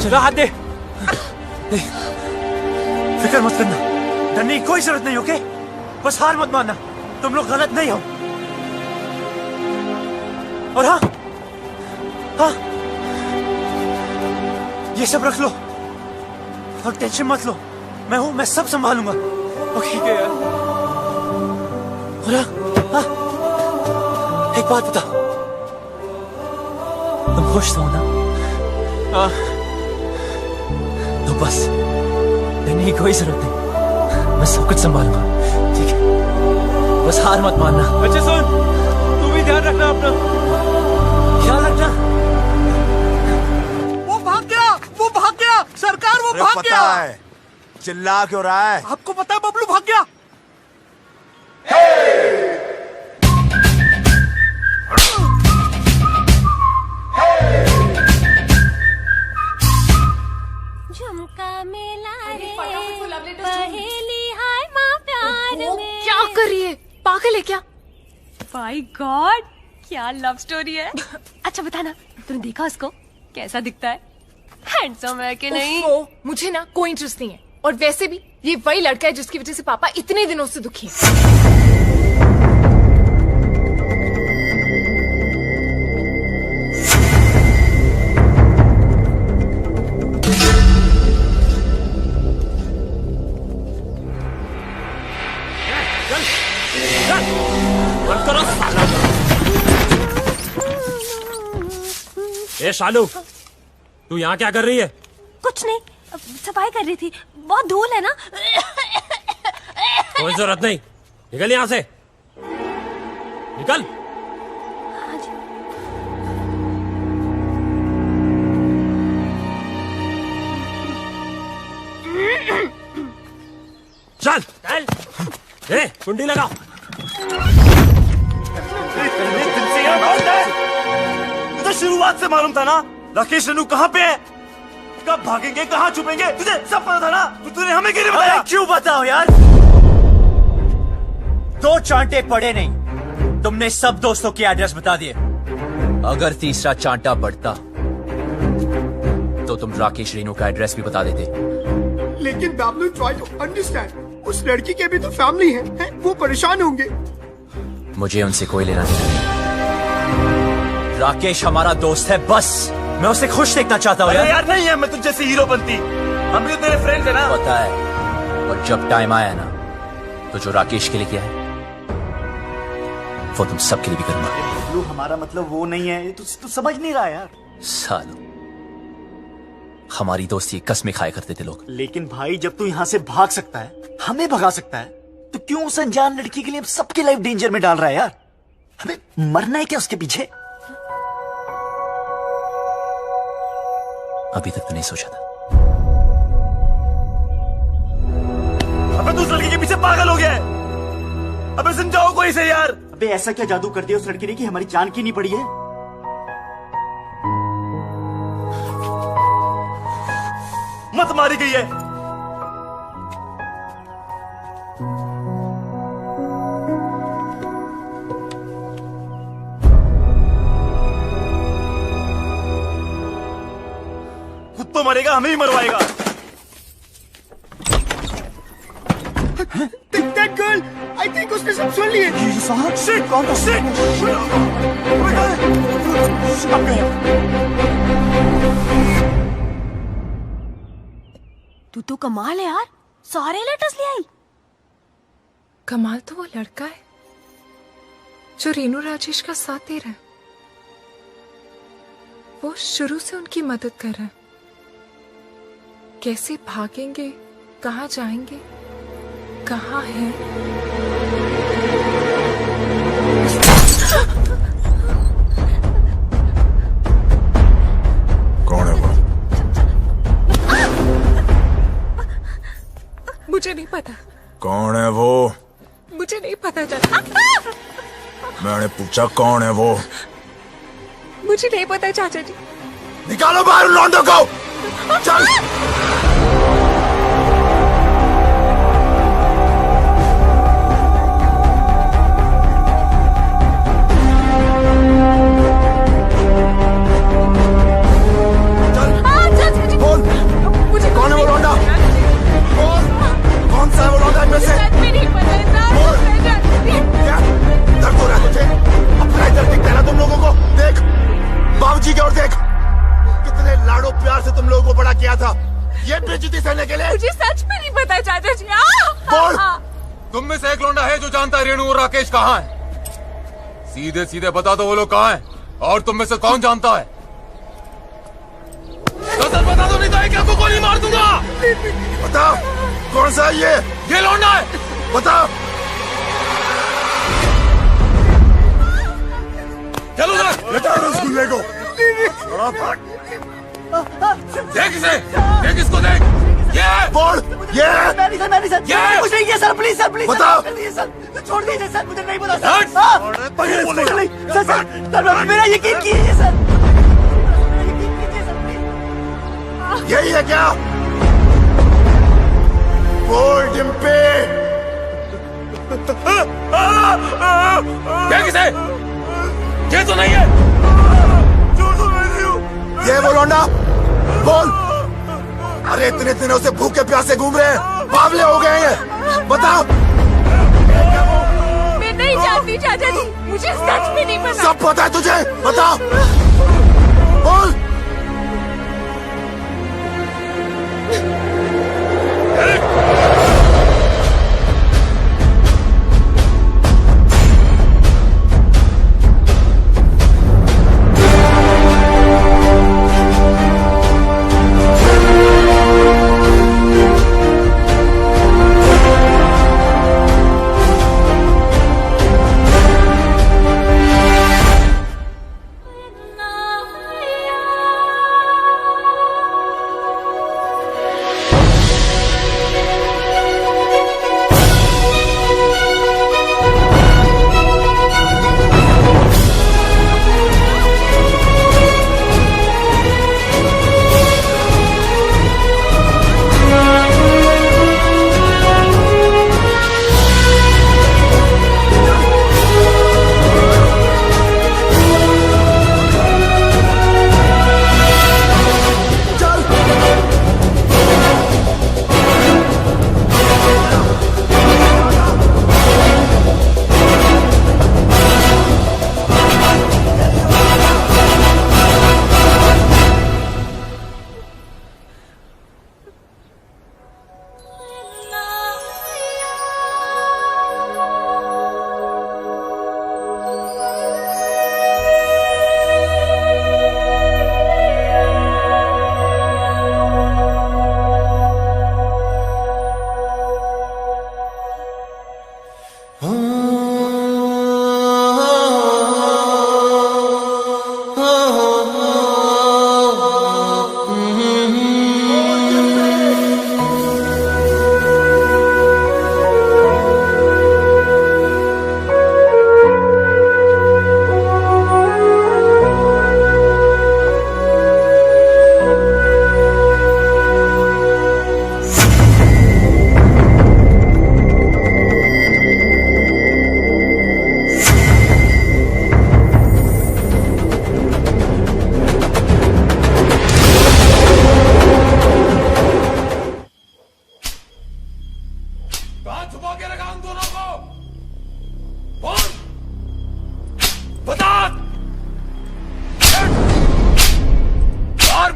चला हाथ दे। फिक्र मत करना, डरने की कोई जरूरत नहीं। ओके, बस हार मत मानना। तुम लोग गलत नहीं हो। और हाँ हाँ, ये सब रख लो और टेंशन मत लो। मैं हूं, मैं सब संभालूंगा। ओके यार। और हाँ, एक बात बता, तुम खुश हो ना? हाँ। तो बस डरने की कोई जरूरत नहीं, मैं सब कुछ संभालूंगा। ठीक है, बस हार मत मानना। अच्छा सुन, तू भी ध्यान रखना अपना, ख्याल रखना। वो भाग गया, वो भाग गया सरकार, वो भाग गया। पता है चिल्ला क्यों रहा है? आपको पता है बबलू भाग गया। Hey! पहेली हाय माँ प्यार में। क्या कर रही है, पागल है क्या? माय गॉड, क्या लव स्टोरी है। अच्छा बताना, तुमने देखा उसको, कैसा दिखता है? हैंडसम है कि नहीं? मुझे ना कोई इंटरेस्ट नहीं है, और वैसे भी ये वही लड़का है जिसकी वजह से पापा इतने दिनों से दुखी हैं। बंद करो साला। ए शालू, तू यहाँ क्या कर रही है? कुछ नहीं, सफाई कर रही थी, बहुत धूल है ना। कोई जरूरत नहीं, निकल यहाँ से, निकल। चल चल, ए कुंडी लगाओ। तुझे शुरुआत से मालूम था ना राकेश रेनू कहाँ पे है, कब भागेंगे, कहाँ छुपेंगे, तुझे सब पता था ना। तूने हमें क्यों नहीं बताया? क्यों बताओ यार, 2 चांटे पड़े नहीं, तुमने सब दोस्तों के एड्रेस बता दिए। अगर तीसरा चांटा पड़ता तो तुम राकेश रेनू का एड्रेस भी बता देते। लेकिन बाबलू, ट्राई टू अंडरस्टैंड, उस लड़की के भी तो फैमिली है, वो परेशान होंगे। मुझे उनसे कोई लेना नहीं। राकेश हमारा दोस्त है, बस मैं उसे खुश देखना चाहता हूँ यार। नहीं है, मैं तुझ जैसी हीरो बनती, हम भी तो तेरे फ्रेंड्स है ना। पता है, और जब टाइम आया ना तो जो राकेश के लिए किया है वो तुम सबके लिए भी करूंगा। हमारा मतलब वो नहीं है, तू समझ नहीं रहा यार। सालों, हमारी दोस्ती कसमें खाया करते थे लोग। लेकिन भाई, जब तू यहाँ से भाग सकता है, हमें भगा सकता है, तो क्यों उस अनजान लड़की के लिए सबकी लाइफ डेंजर में डाल रहा है यार? हमें मरना है क्या उसके पीछे? अभी तक तो नहीं सोचा था। अबे तू उस लड़की के पीछे पागल हो गया है, अबे समझाओ कोई से यार। अबे ऐसा क्या जादू कर दिया उस लड़की ने कि हमारी जान की नहीं पड़ी है? मत मारी गई है। खुद तो मरेगा, हमें ही मरवाएगा। That girl, I think उसने सब सुन लिए। Shit, तू तो कमाल है यार, सारे लेटर्स ले आई। कमाल तो वो लड़का है जो रेनू राजेश का साथ दे रहा है। वो शुरू से उनकी मदद कर रहा है। कैसे भागेंगे, कहाँ जाएंगे, कहाँ है? कौन है वो? मुझे नहीं पता। कौन है वो? मुझे नहीं पता चाचा। मैंने पूछा कौन है वो? मुझे नहीं पता चाचा जी। निकालो बाहर लौंडों को। चल। बोल, कौन है वो लौंडा? बोल, कौन सा है वो लौंडा इनमें से? बोल, क्या दर्द हो रहा है तुझे? अपना इधर दिखता है ना तुम लोगों को? देख, बाबूजी की ओर देख, कितने लाड़ो प्यार से तुम लोगों को बड़ा किया था, ये बेइज्जती सहने के लिए। मुझे सच में नहीं पता चाचा जी। बोल, तुम में से एक लौंडा है जो जानता है रेणु और राकेश कहाँ है? सीधे सीधे बता दो वो लोग कहाँ हैं, और तुम में से कौन जानता है? तो बता दो, नहीं तो एक को गोली मार दूंगा। बता, कौन सा है ये लौंडा है, बता। चलो लेटा उस गुल्ले को। देख इसे, देख इसको, देख। ये बोल, ये मैंने सर ये कुछ नहीं किया सर, प्लीज सर, प्लीज बताओ। सर, छोड़ दीजिए सर, मुझे नहीं पता हट। सर। सर, मेरा यकीन कीजिए सर। यही है क्या? ये तो नहीं है। ये वो लौंडा, बोल। अरे इतने दिनों से भूखे प्यासे घूम रहे हैं, बावले हो गए हैं, बताओ। मैं नहीं जानती चाचा जी, मुझे सच में नहीं पता। सब पता है तुझे, बताओ, बोल।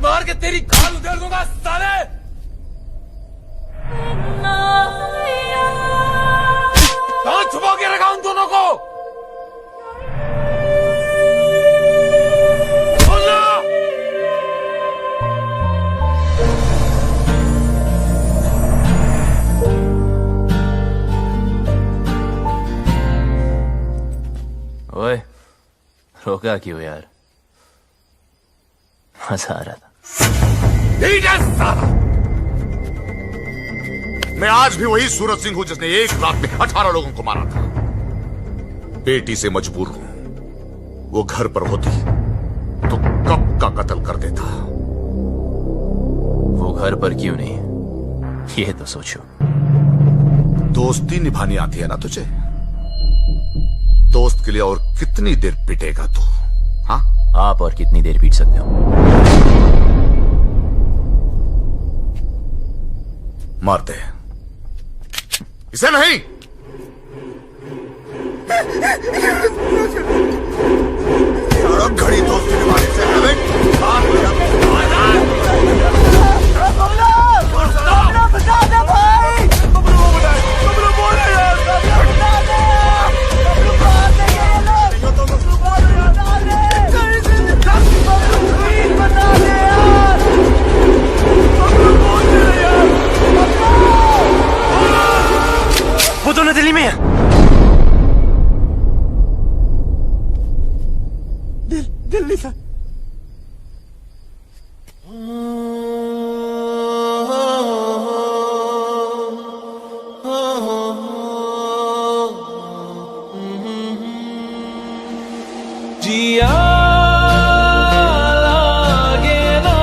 मार के तेरी खाल उधेड़ दूंगा साले। कहां छुपा के रखा उन दोनों को? बोलना। ओए, रोका क्यों यार? मजा आ रहा था। मैं आज भी वही सूरज सिंह हूं जिसने एक रात में 18 लोगों को मारा था। बेटी से मजबूर हूं। वो घर पर होती तो कब का कत्ल कर देता। वो घर पर क्यों नहीं, ये तो सोचो। दोस्ती निभानी आती है ना तुझे? दोस्त के लिए और कितनी देर पिटेगा तू? हाँ, आप और कितनी देर पीट सकते हो? मार दे इसे। नहीं, घड़ी दोस्ती निभाने से बता दे भाई। वो दोनों दिल्ली में है। दिल्ली से जिया लागे ना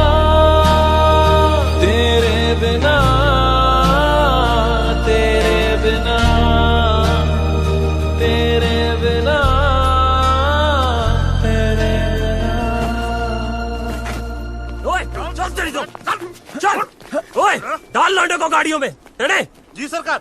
तेरे बिना, तेरे बिना। डाल लौंडे को गाड़ियों में। रेडी? जी सरकार।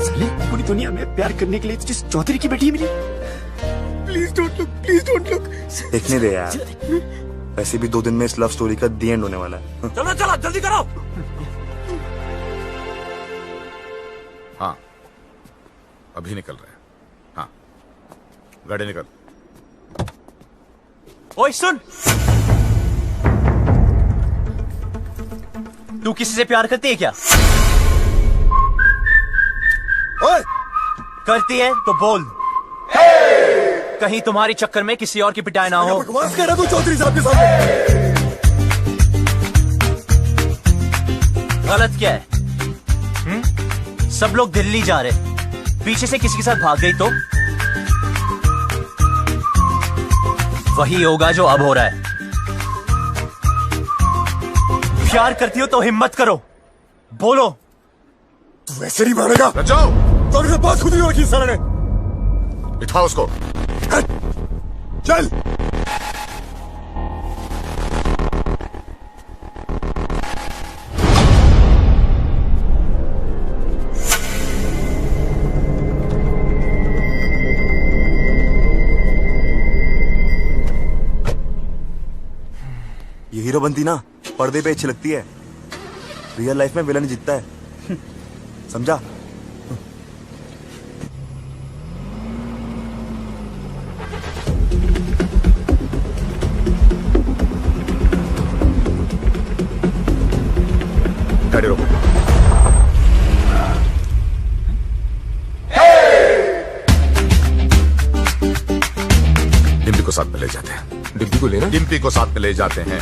साले पूरी दुनिया में प्यार करने के लिए तुझे चौधरी की बेटी मिली। Please don't look, please don't look. देखने दे यार, वैसे भी 2 दिन में इस लव स्टोरी का दी एंड होने वाला है। चलो चलो जल्दी करो। हाँ अभी निकल रहे हैं। हाँ गाड़ी निकल। ओए सुन, तू किसी से प्यार करती है क्या? ओए! करती है तो बोल। कहीं तुम्हारी चक्कर में किसी और की पिटाई ना हो। बकवास कर रहा तू चौधरी साहब के सामने। गलत क्या है? सब लोग दिल्ली जा रहे, पीछे से किसी के साथ भाग गई तो वही होगा जो अब हो रहा है। प्यार करती हो तो हिम्मत करो, बोलो। तू वैसे नहीं मानेगा। जाओ। तो मेरे पास खुद ही रखी सर ने। उठाओ उसको। चल। ये हीरो बनती ना पर्दे पे अच्छी लगती है, रियल लाइफ में विलन जीतता है। समझा? गाड़ी रोको। डिम्पी को साथ में ले जाते हैं। डिम्पी को लेना? डिम्पी को साथ में ले जाते हैं।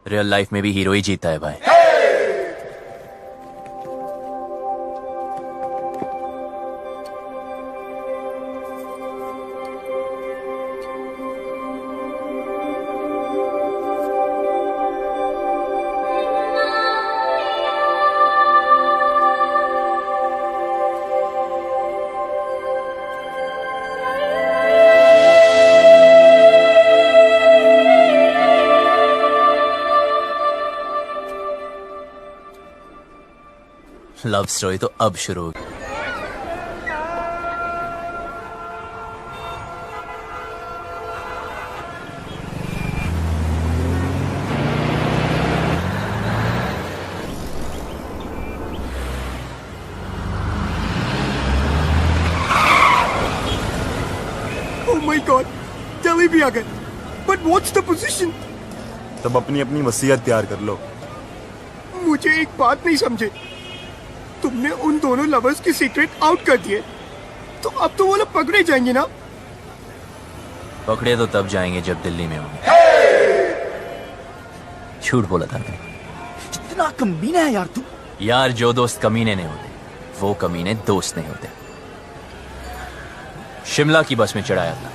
रियल लाइफ में भी हीरो ही जीता है भाई। लव स्टोरी तो अब शुरू होगी। Oh my God, दिल्ली भी आ गए। But what's the position? तब अपनी अपनी वसीयत तैयार कर लो। मुझे एक बात नहीं समझे, तुमने उन दोनों लवर्स की सीक्रेट आउट कर दिए, तो अब तो वो लोग पकड़े जाएंगे ना? पकड़े तो तब जाएंगे जब दिल्ली में होंगे। झूठ बोला था मैंने। कितना कमीना है यार तू। यार जो दोस्त कमीने नहीं होते वो कमीने दोस्त नहीं होते। शिमला की बस में चढ़ाया था।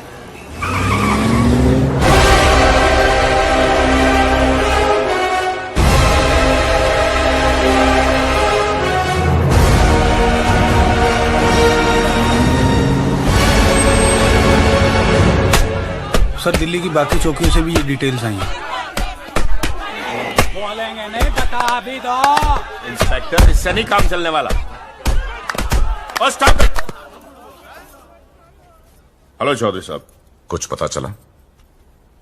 सर दिल्ली की बाकी चौकियों से भी ये डिटेल्स आई हैं। बोलेंगे नहीं बता अभी दो। इंस्पेक्टर इससे नहीं काम चलने वाला। और स्टॉप इट। हेलो चौधरी साहब, कुछ पता चला?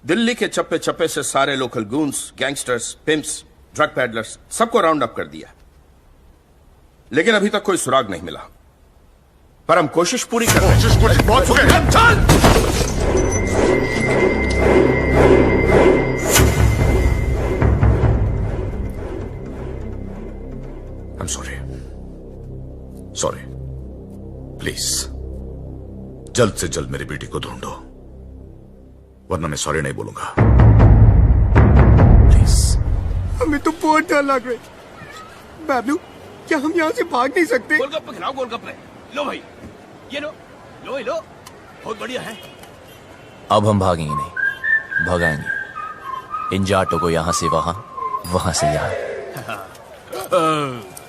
दिल्ली के चप्पे चप्पे से सारे local goons, gangsters, pimps, drug peddlers सबको राउंड अप कर दिया, लेकिन अभी तक कोई सुराग नहीं मिला। पर हम कोशिश पूरी कर रहे हैं। बहुत हो गए। चल! I'm sorry. Sorry. प्लीज जल्द से जल्द मेरी बेटी को ढूंढो, वरना मैं सॉरी नहीं बोलूंगा। प्लीज। हमें तो बहुत डर लग रहा है। बाबलू, क्या हम यहाँ से भाग नहीं सकते? गोलगप्पे खिलाओ, गोलगप्पे। लो भाई, ये लो, लो लो, बहुत बढ़िया है। अब हम भागेंगे नहीं, भगाएंगे इन जाटों को यहाँ से वहां, वहां से यहाँ।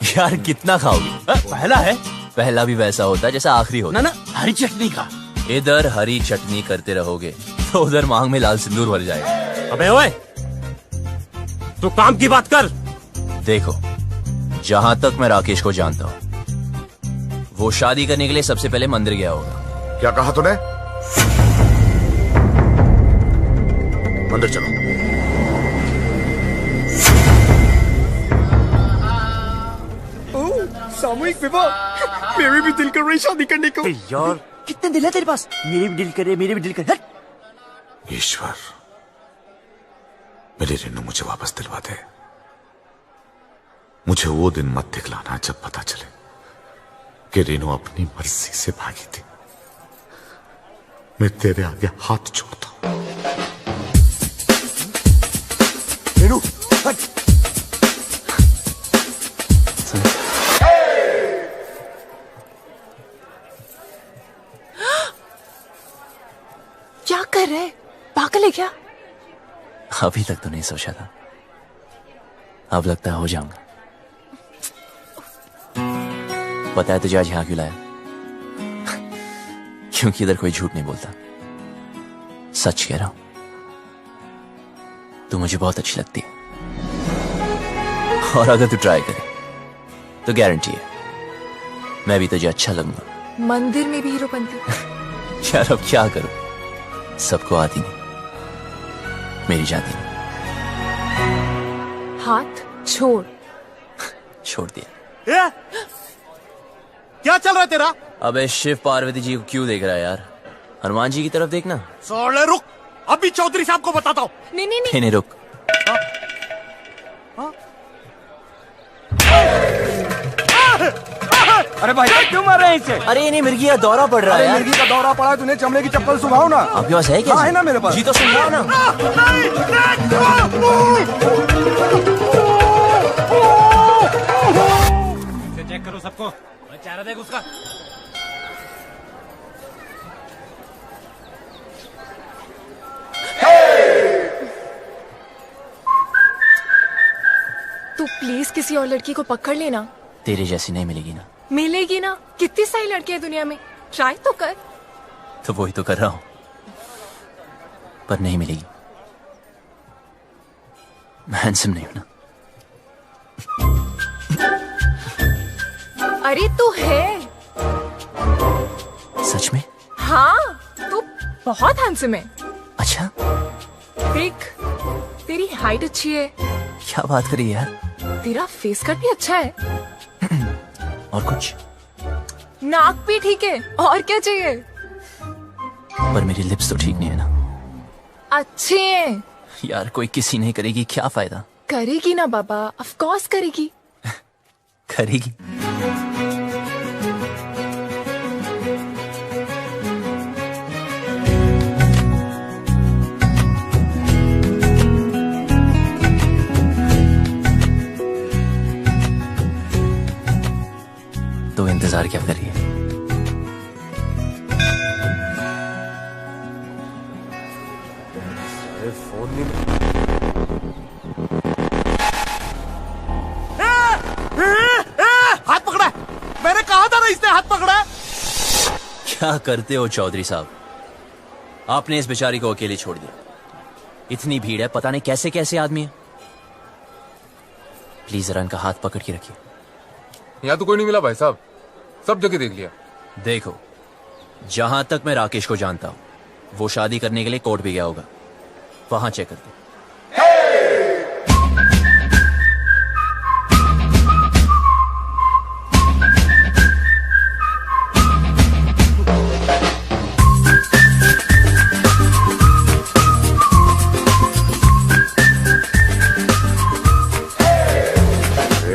यार कितना खाओगे? पहला है। पहला भी वैसा होता है जैसा आखिरी होता ना ना, हरी चटनी का। इधर हरी चटनी करते रहोगे तो उधर मांग में लाल सिंदूर भर जाएगा। अबे ओए, तू काम की बात कर। देखो, जहां तक मैं राकेश को जानता हूं, वो शादी करने के लिए सबसे पहले मंदिर गया होगा। क्या कहा तूने? मंदिर चलो। ओह, सामूहिक विवाह। मेरे भी दिल कर रही शादी करने को। यार कितने दिल है तेरे पास? मेरे भी दिल करे, मेरे भी दिल करे। ईश्वर, मेरी रेनू मुझे वापस दिलवा दे। मुझे वो दिन मत दिखलाना जब पता चले कि रेनू अपनी मर्जी से भागी थी। मैं तेरे आगे हाथ जोड़ता हूं। रेनू, हट। क्या कर रहे? पागल है क्या? अभी तक तो नहीं सोचा था, अब लगता है हो जाऊंगा। पता है तुझे आज यहां क्यों लाया? क्योंकि इधर कोई झूठ नहीं बोलता, सच कह रहा हूं। तू मुझे बहुत अच्छी लगती है, और अगर तू ट्राई करे तो गारंटी है मैं भी तुझे अच्छा लगूंगा। मंदिर में भी हीरो बनती। यार अब क्या करूं, सबको आती नहीं, मेरी जाती नहीं। हाथ छोड़। छोड़ दिया। ए? क्या चल रहा है तेरा? अबे शिव पार्वती जी को क्यों देख रहा है यार? हनुमान जी की तरफ देखना। सोले रुक, अभी चौधरी साहब को बताता हूँ। नहीं नहीं नहीं रुक। अरे भाई क्यों मार रहे हैं इसे? अरे नहीं, मिर्गी का दौरा पड़ रहा है यार। मिर्गी का दौरा पड़ा है, तूने चमड़े की चप्पल सुखाओ ना। आपके पास है क्या? हाँ, है ना मेरे पास। जी तो सुखाओ ना। चेक करो सबको, चेहरा देख उसका। तू प्लीज किसी और लड़की को पकड़ लेना। तेरे जैसी नहीं मिलेगी ना। मिलेगी ना, कितनी सारी लड़कियां दुनिया में, ट्राई तो कर। तो वही तो कर रहा हूं, पर नहीं मिलेगी। मैं हैंडसम नहीं हूं ना। अरे तू है। सच में? हाँ, तू बहुत हैंडसम है। अच्छा, देख, तेरी हाइट अच्छी है। क्या बात करी यार? तेरा फेस कट भी अच्छा है। और कुछ? नाक भी ठीक है, और क्या चाहिए? पर मेरी लिप्स तो ठीक नहीं है ना। अच्छे हैं। यार कोई किसी नहीं करेगी, क्या फायदा? करेगी ना बाबा, ऑफ कोर्स करेगी। करेगी। तो इंतजार क्या करिए? फोन नहीं। हाथ पकड़ा है। मैंने कहा था ना इसने हाथ पकड़ा है। क्या करते हो चौधरी साहब? आपने इस बेचारी को अकेले छोड़ दिया। इतनी भीड़ है, पता नहीं कैसे कैसे आदमी है। प्लीज जरा इनका हाथ पकड़ के रखिए। यहाँ तो कोई नहीं मिला भाई साहब, सब जगह देख लिया। देखो, जहां तक मैं राकेश को जानता हूं, वो शादी करने के लिए कोर्ट भी गया होगा, वहां चेक करते।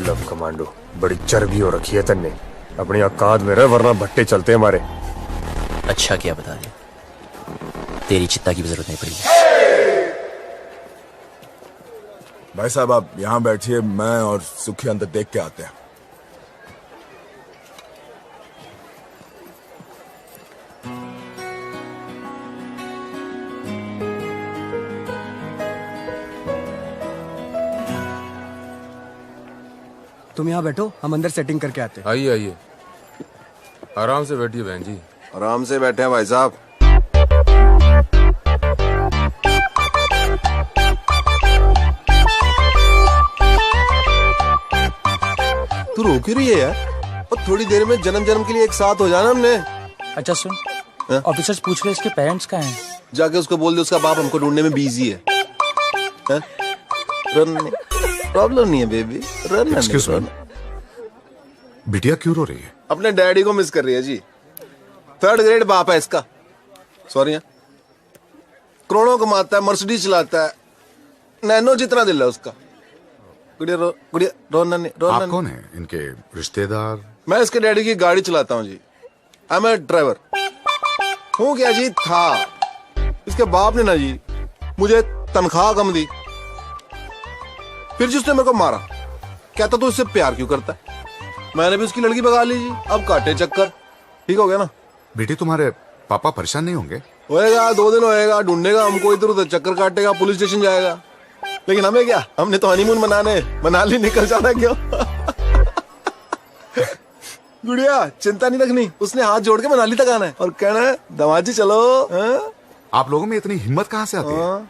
लव कमांडो, बड़ी चर्बी हो रखी है तन्ने। अपनी औकात में रह, वरना भट्टे चलते हमारे। अच्छा क्या बता दिया, तेरी चिंता की भी जरूरत नहीं पड़ेगी। भाई साहब आप यहाँ बैठिए, मैं और सुखी अंदर देख के आते हैं। तुम यहाँ बैठो, हम अंदर सेटिंग करके आते हैं। आइए आइए, आराम से बैठिए बहन जी। आराम से बैठे हैं भाई साहब। तू रो क्यों रही है यार? और थोड़ी देर में जन्म जन्म के लिए एक साथ हो जाना हमने। अच्छा सुन, ऑफिसर्स पूछ रहे इसके पेरेंट्स कहाँ हैं? जाके उसको बोल दे उसका बाप हमको ढूंढने में बिजी है। रन प्रॉब्लम नहीं है बेबी, रन। एक्सक्यूज मी, बिटिया क्यों रो रही है? अपने डैडी को मिस कर रही है जी। 3rd ग्रेड बाप है इसका। सॉरी, करोड़ों कमाता है, मर्सिडीज चलाता है, नैनो जितना दिल है उसका। गुड़िया रोना नहीं, रोना आप नहीं। कौन है? इनके रिश्तेदार? मैं इसके डैडी की गाड़ी चलाता हूँ जी। I M A driver. हूँ क्या जी? था। इसके बाप ने ना जी मुझे तनख्वाह कम दी, फिर जी उसने मेरे को मारा। कहता तू इससे प्यार क्यों करता है? मैंने भी उसकी लड़की भगा ली जी। अब काटे चक्कर। ठीक हो गया ना? बेटी तुम्हारे पापा परेशान नहीं होंगे? होएगा, 2 दिन होएगा, ढूंढेगा हमको, इधर उधर चक्कर काटेगा, पुलिस स्टेशन जाएगा। लेकिन हमें क्या, हमने तो हनीमून मनाली निकल जाना क्यों? गुड़िया चिंता नहीं रखनी, उसने हाथ जोड़ के मनाली तक आना है और कहना है दामाद जी चलो। आप लोगों में इतनी हिम्मत कहाँ से आती है?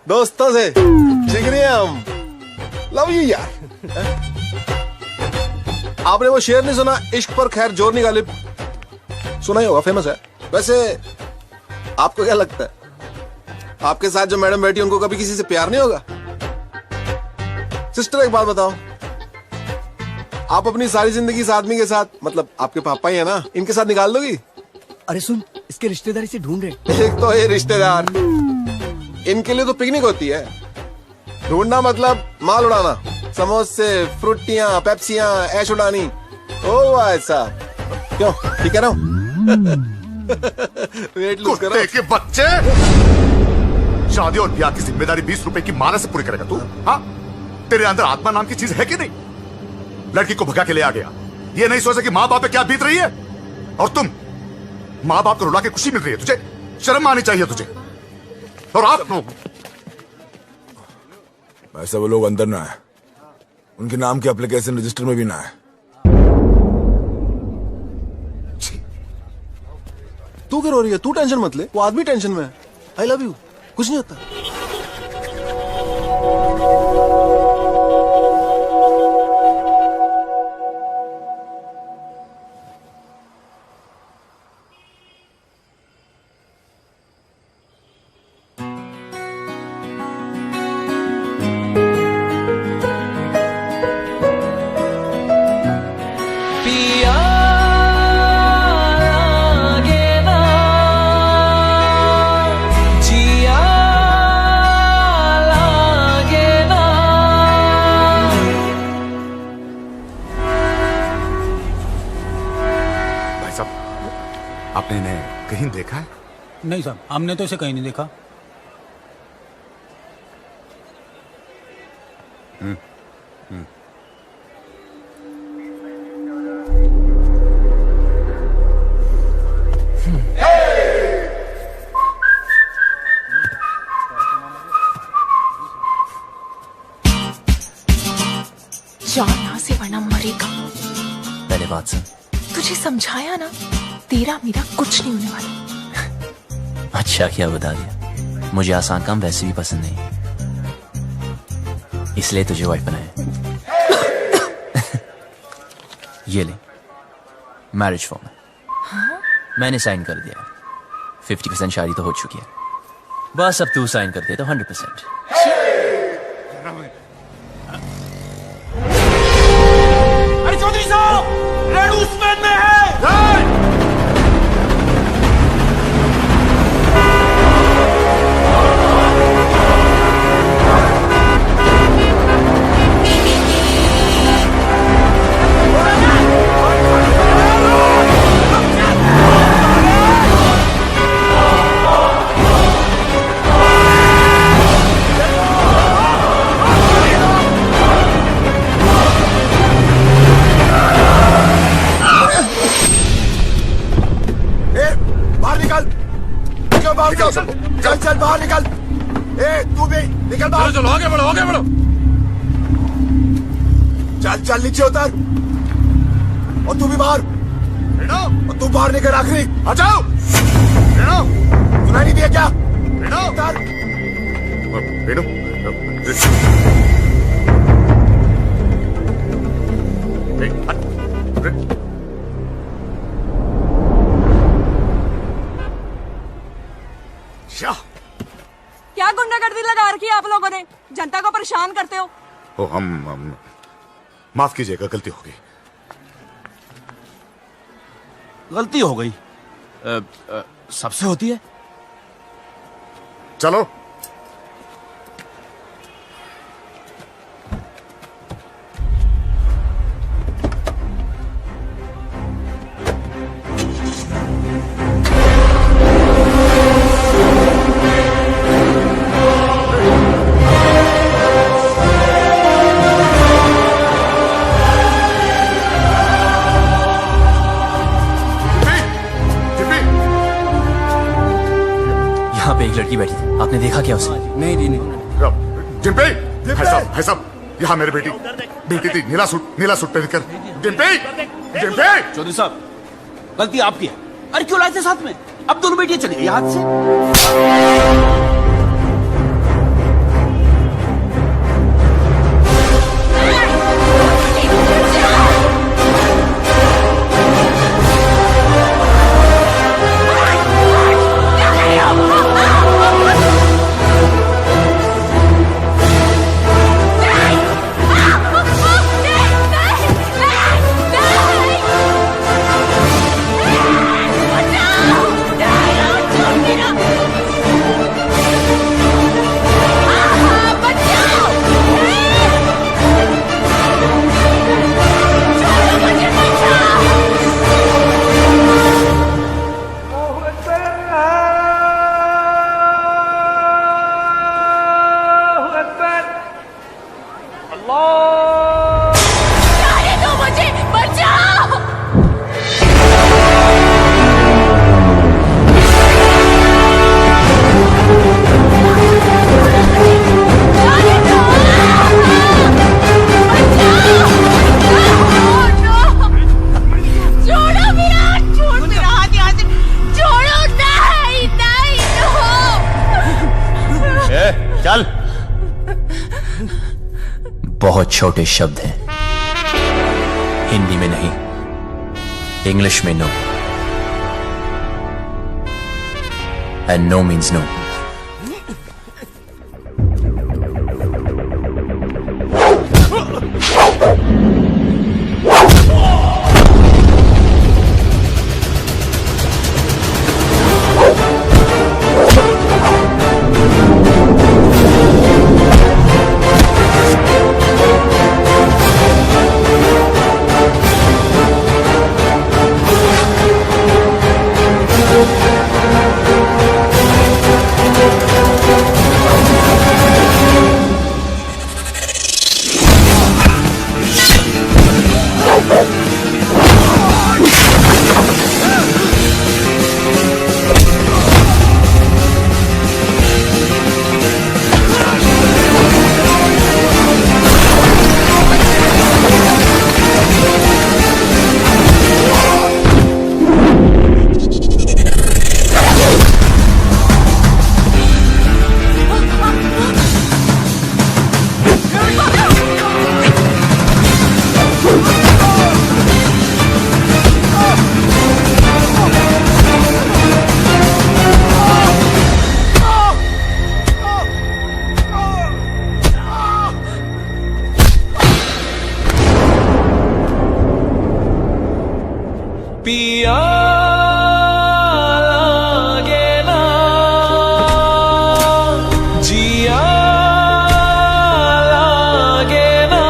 दोस्तों से जिगरी हैं हम। लव यू यार। आपने वो शेर नहीं सुना, इश्क पर खैर जोर नहीं गालिब? सुना ही होगा, फेमस है। वैसे आपको क्या लगता है, आपके साथ जो मैडम बैठी उनको कभी किसी से प्यार नहीं होगा? सिस्टर एक बात बताओ, आप अपनी सारी जिंदगी इस आदमी के साथ, मतलब आपके पापा ही है ना, इनके साथ निकाल दोगी? अरे सुन, इसके रिश्तेदारी से ढूंढ रहे। एक तो ये रिश्तेदार, इनके लिए तो पिकनिक होती है। ढूंढना मतलब माल उड़ाना, समोसे, फ्रूटियां, पेप्सियां, ऐश उड़ानी। ओ भाई साहब, क्यों ठीक है ना? वेट लूज करो। कुत्ते के बच्चे! शादी और ब्याह की जिम्मेदारी 20 रुपए की माला से पूरी करेगा तू? हाँ, तेरे अंदर आत्मा नाम की चीज है कि नहीं? लड़की को भगा के ले आ गया, ये नहीं सोचा कि माँ बाप पे क्या बीत रही है? और तुम माँ बाप को रुला के खुशी मिल रही है तुझे? शर्म आनी चाहिए तुझे। और आप लोग ऐसा वो लोग अंदर ना आए, उनके नाम के एप्लीकेशन रजिस्टर में भी ना आए। तू क्यों रो रही है? तू टेंशन मत ले, वो आदमी टेंशन में है। आई लव यू, कुछ नहीं होता। आपने इन्हें कहीं देखा है? नहीं साहब, हमने तो इसे कहीं नहीं देखा। जाना से वरना मरेगा। पहले बात सुन, तुझे समझाया ना, तेरा मेरा कुछ नहीं होने वाला। अच्छा क्या बता दिया, मुझे आसान काम वैसे भी पसंद नहीं, इसलिए तुझे वाइफ बनाया। ये ले, मैरिज फॉर्म है। हाँ? मैंने साइन कर दिया। 50% शादी तो हो चुकी है, बस अब तू साइन कर दे तो 100%। अरे चौधरी साहब, रेड उस्मान में है। निकल चल बाहर निकल। ए तू भी निकल बाहर। चलो आगे बढ़ो आगे बढ़ो। चल चल नीचे उतर और तू भी बाहर। और तू बाहर निकल आखिरी। आ जाओ। सुनाई नहीं दिया क्या? उतर। क्या गुंडागर्दी लगा रखी है आप लोगों ने? जनता को परेशान करते हो। ओ हम माफ कीजिएगा, गलती हो गई। गलती हो गई सबसे होती है। चलो यहाँ पे एक लड़की बैठी थी, आपने देखा क्या उसे? नहीं जी नहीं। डिम्पी, भाई साहब यहाँ मेरी बेटी थी, नीला सूट पहनकर। डिम्पी, चौधरी साहब गलती आपकी है। अरे क्यों लाए थे साथ में? अब दोनों बेटियां चली गई हाथ से। चल। बहुत छोटे शब्द हैं, हिंदी में नहीं, इंग्लिश में no, and no means no. पिया लागे ना जिया लागे ना।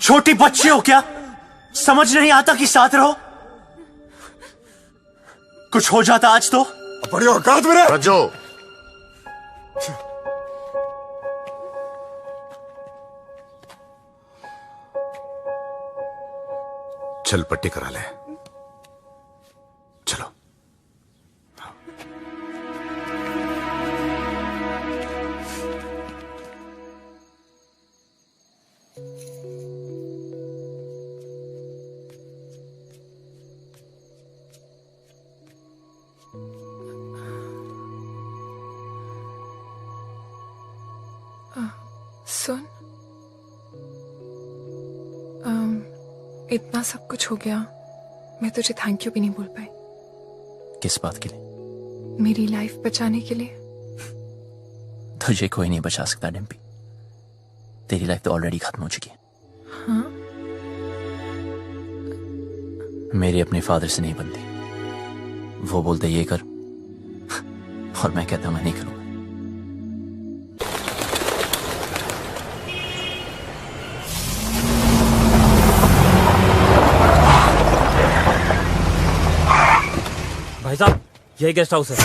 छोटी बच्ची हो क्या? समझ नहीं आता कि साथ रहो? कुछ हो जाता आज तो बड़ी औकात मेरे रज्जो। चल पट्टी करा ले। चलो। सुन, इतना सब कुछ हो गया, मैं तुझे थैंक यू भी नहीं बोल पाई। किस बात के लिए? मेरी लाइफ बचाने के लिए। तुझे कोई नहीं बचा सकता डिम्पी। तेरी लाइफ तो ऑलरेडी खत्म हो चुकी है। हाँ? मेरी अपने फादर से नहीं बनती। वो बोलते ये कर और मैं कहता मैं नहीं करूंगा। भाई साहब, यही गेस्ट हाउस है।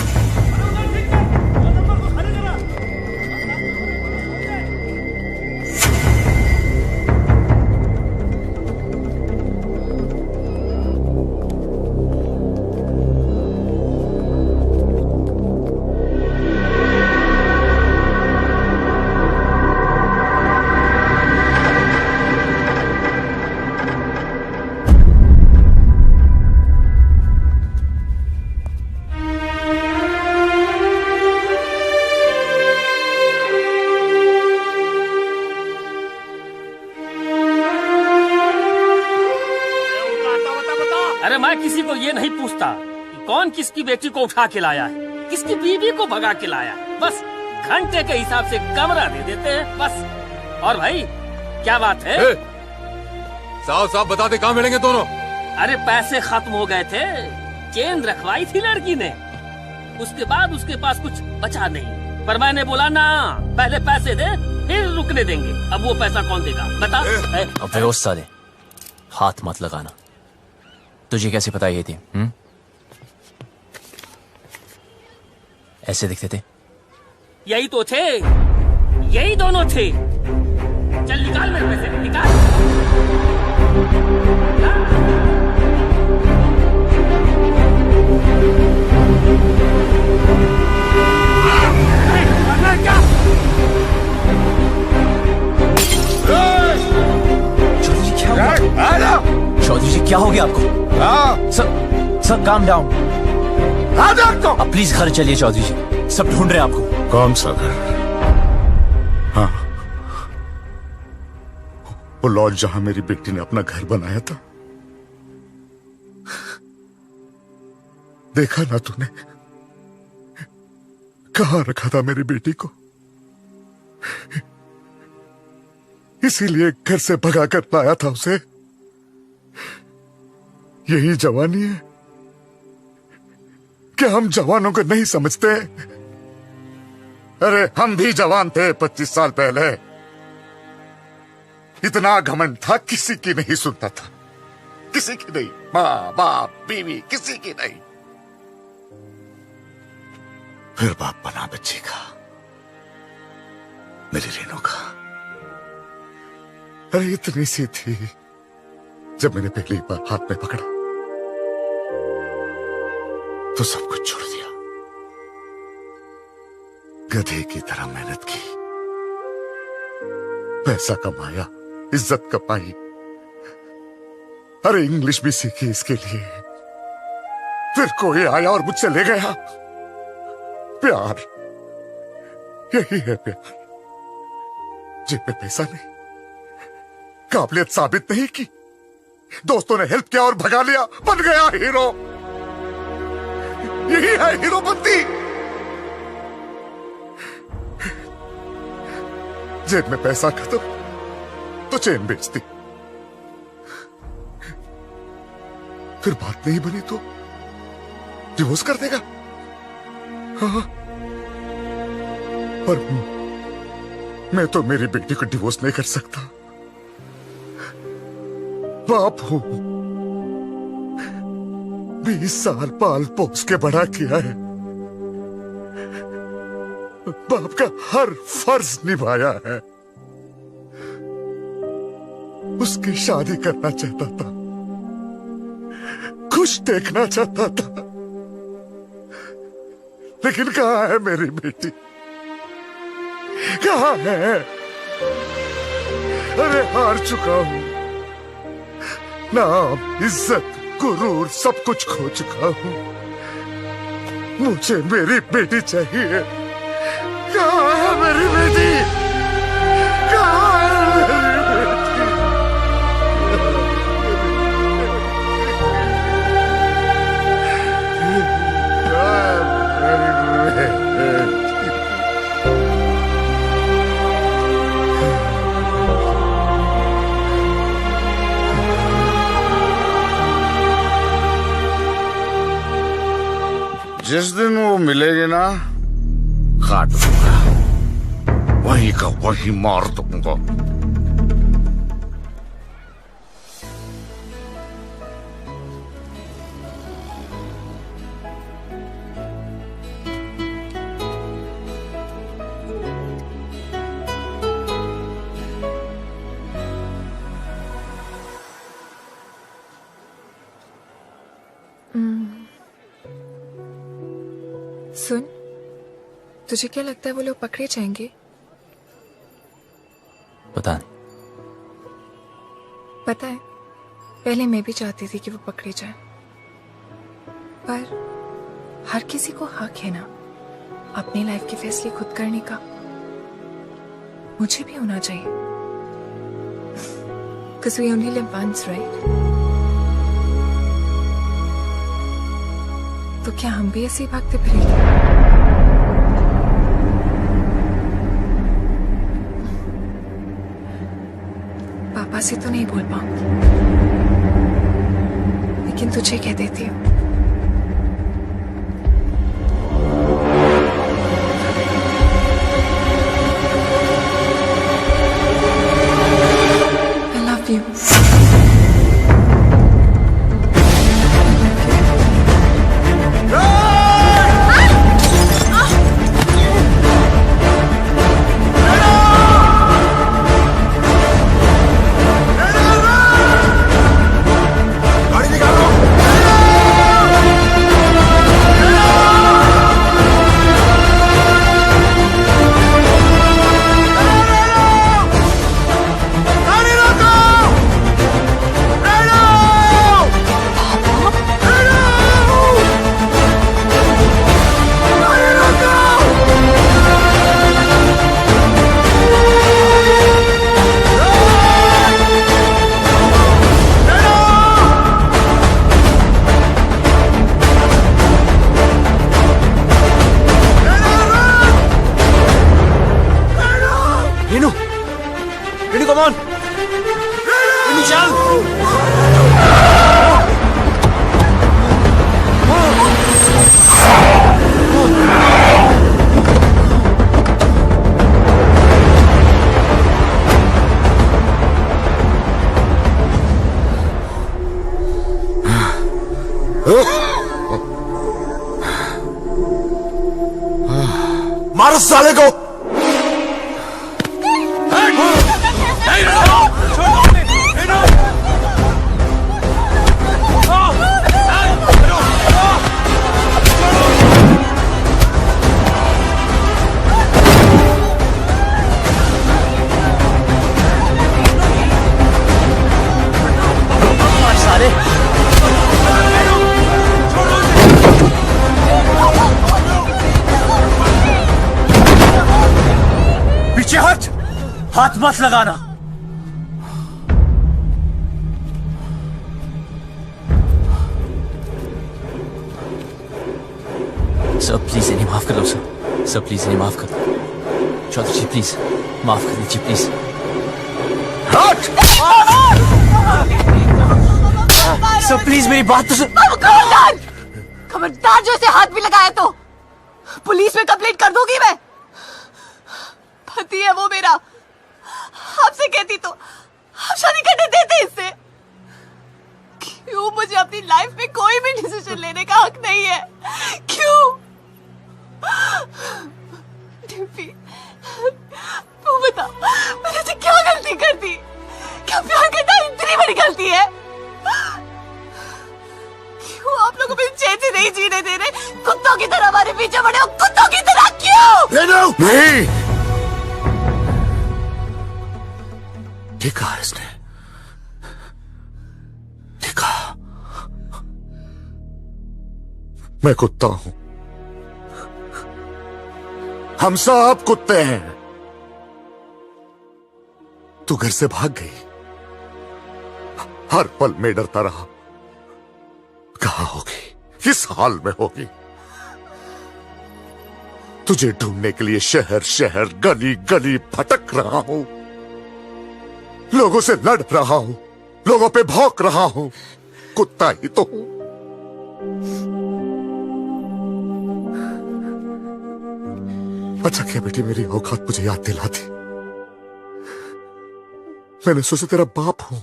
अरे मैं किसी को ये नहीं पूछता कि कौन किसकी बेटी को उठा के लाया है, किसकी बीवी को भगा के लाया है। बस घंटे के हिसाब से कमरा दे देते हैं बस। और भाई क्या बात है? साफ साफ बता दे कहाँ मिलेंगे दोनों? अरे पैसे खत्म हो गए थे, चेन रखवाई थी लड़की ने, उसके बाद उसके पास कुछ बचा नहीं। पर मैंने बोला ना, पहले पैसे दे फिर रुकने देंगे। अब वो पैसा कौन देगा बता? अब व्यवस्था दे, हाथ मत लगाना। तुझे कैसे पता ये थी? ऐसे दिखते थे? यही तो थे, यही दोनों थे। चल निकाल मेरे पैसे, निकाल। चौधरी जी क्या हो गया आपको? Sir calm down. अब प्लीज घर चलिए चौधरी जी, सब ढूंढ रहे हैं आपको। कौन सा घर? हाँ, वो लॉज जहां मेरी बेटी ने अपना घर बनाया था। देखा ना तूने, कहां रखा था मेरी बेटी को। इसीलिए घर से भगा कर लाया था उसे। यही जवानी है। क्या हम जवानों को नहीं समझते? अरे हम भी जवान थे 25 साल पहले। इतना घमंड था, किसी की नहीं सुनता था, किसी की नहीं। माँ बाप बीवी किसी की नहीं। फिर बाप बना बच्ची का, मेरी रेनू का। अरे इतनी सी थी जब मैंने पहली बार हाथ में पकड़ा तो सब कुछ छोड़ दिया। गधे की तरह मेहनत की, पैसा कमाया, इज्जत कमाई, अरे इंग्लिश भी सीखी इसके लिए। फिर कोई आया और मुझसे ले गया। प्यार, यही है प्यार। जेब में पैसा नहीं, काबिलियत साबित नहीं की, दोस्तों ने हेल्प किया और भगा लिया, बन गया हीरो। यही है हीरोपंती। जेब में पैसा खत्म तो चेन बेचती, फिर बात नहीं बनी तो डिवोर्स कर देगा। हाँ, पर मैं तो मेरी बेटी को डिवोर्स नहीं कर सकता। बाप हूं। 20 साल पाल पोस के बड़ा किया है। बाप का हर फर्ज निभाया है। उसकी शादी करना चाहता था, खुश देखना चाहता था, लेकिन कहां है मेरी बेटी? कहां है? अरे हार चुका हूं। नाम, इज्जत, गुरूर सब कुछ खो चुका हूं। मुझे मेरी बेटी चाहिए। कहां है मेरी बेटी? कहां है मेरी बेटी? जिस दिन वो मिलेगी ना, काट दूंगा, वहीं का वहीं मार दूंगा। सुन, तुझे क्या लगता है वो लोग पकड़े जाएंगे? पता नहीं। पता है, पहले मैं भी चाहती थी कि वो पकड़े जाए, पर हर किसी को हक है ना अपनी लाइफ के फैसले खुद करने का। मुझे भी होना चाहिए, because we only live once, right? तो क्या हम भी ऐसे ही भागते फिरेंगे? पापा से तो नहीं बोल पाऊंगी, लेकिन तुझे कह देती हूँ। I love you. Come on! मारो साले को! पीछे हट, हाथ मत लगाना। सर प्लीज इन्हें माफ कर दो सर। सर प्लीज इन्हें माफ कर दो। चौधरी जी प्लीज माफ कर दीजिए प्लीज। सर प्लीज मेरी बात तो सुन। खबरदार! खबरदार जो इसे हाथ भी लगाया तो पुलिस में कंप्लेंट कर दूंगी मैं। पति है वो मेरा, आपसे कहती तो आप शादी करने देते इससे। अपनी लाइफ में कोई भी डिसीजन लेने का हक नहीं है? क्यों? डिम्पी, तू बता, मैंने से क्या गलती कर दी? क्या प्यार करना इतनी बड़ी गलती है? क्यों आप लोग अपने चैन से नहीं जीने दे रहे? कुत्तों की तरह हमारे पीछे पड़े हो, कुत्तों की तरह क्यों? नहीं, देखा इसने, देखा, मैं कुत्ता हूं, हम सब कुत्ते हैं। तू घर से भाग गई, हर पल में डरता रहा, कहां होगी, किस हाल में होगी। तुझे ढूंढने के लिए शहर शहर गली गली भटक रहा हूं, लोगों से लड़ रहा हूं, लोगों पे भौंक रहा हूं, कुत्ता ही तो हूं। अच्छा क्या बेटी मेरी औकात मुझे याद दिला दी। मैंने सोचा तेरा बाप हूं,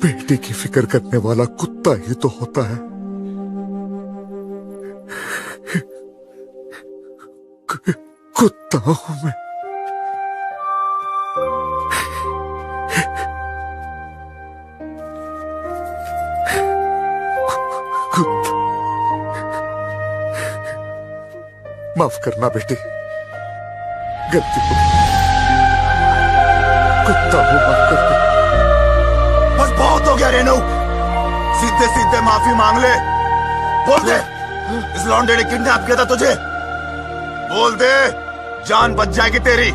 बेटी की फिक्र करने वाला कुत्ता ही तो होता है। कुत्ता हूं मैं। कुत्ता, माफ करना बेटी, गलती हो गई, कुत्ता हूं, माफ कर दे। बस बहुत हो गया रेनू, सीधे सीधे माफी मांग ले। बोल दे इस लौंडे ने किडनैप किया था तुझे, बोल दे, जान बच जाएगी तेरी,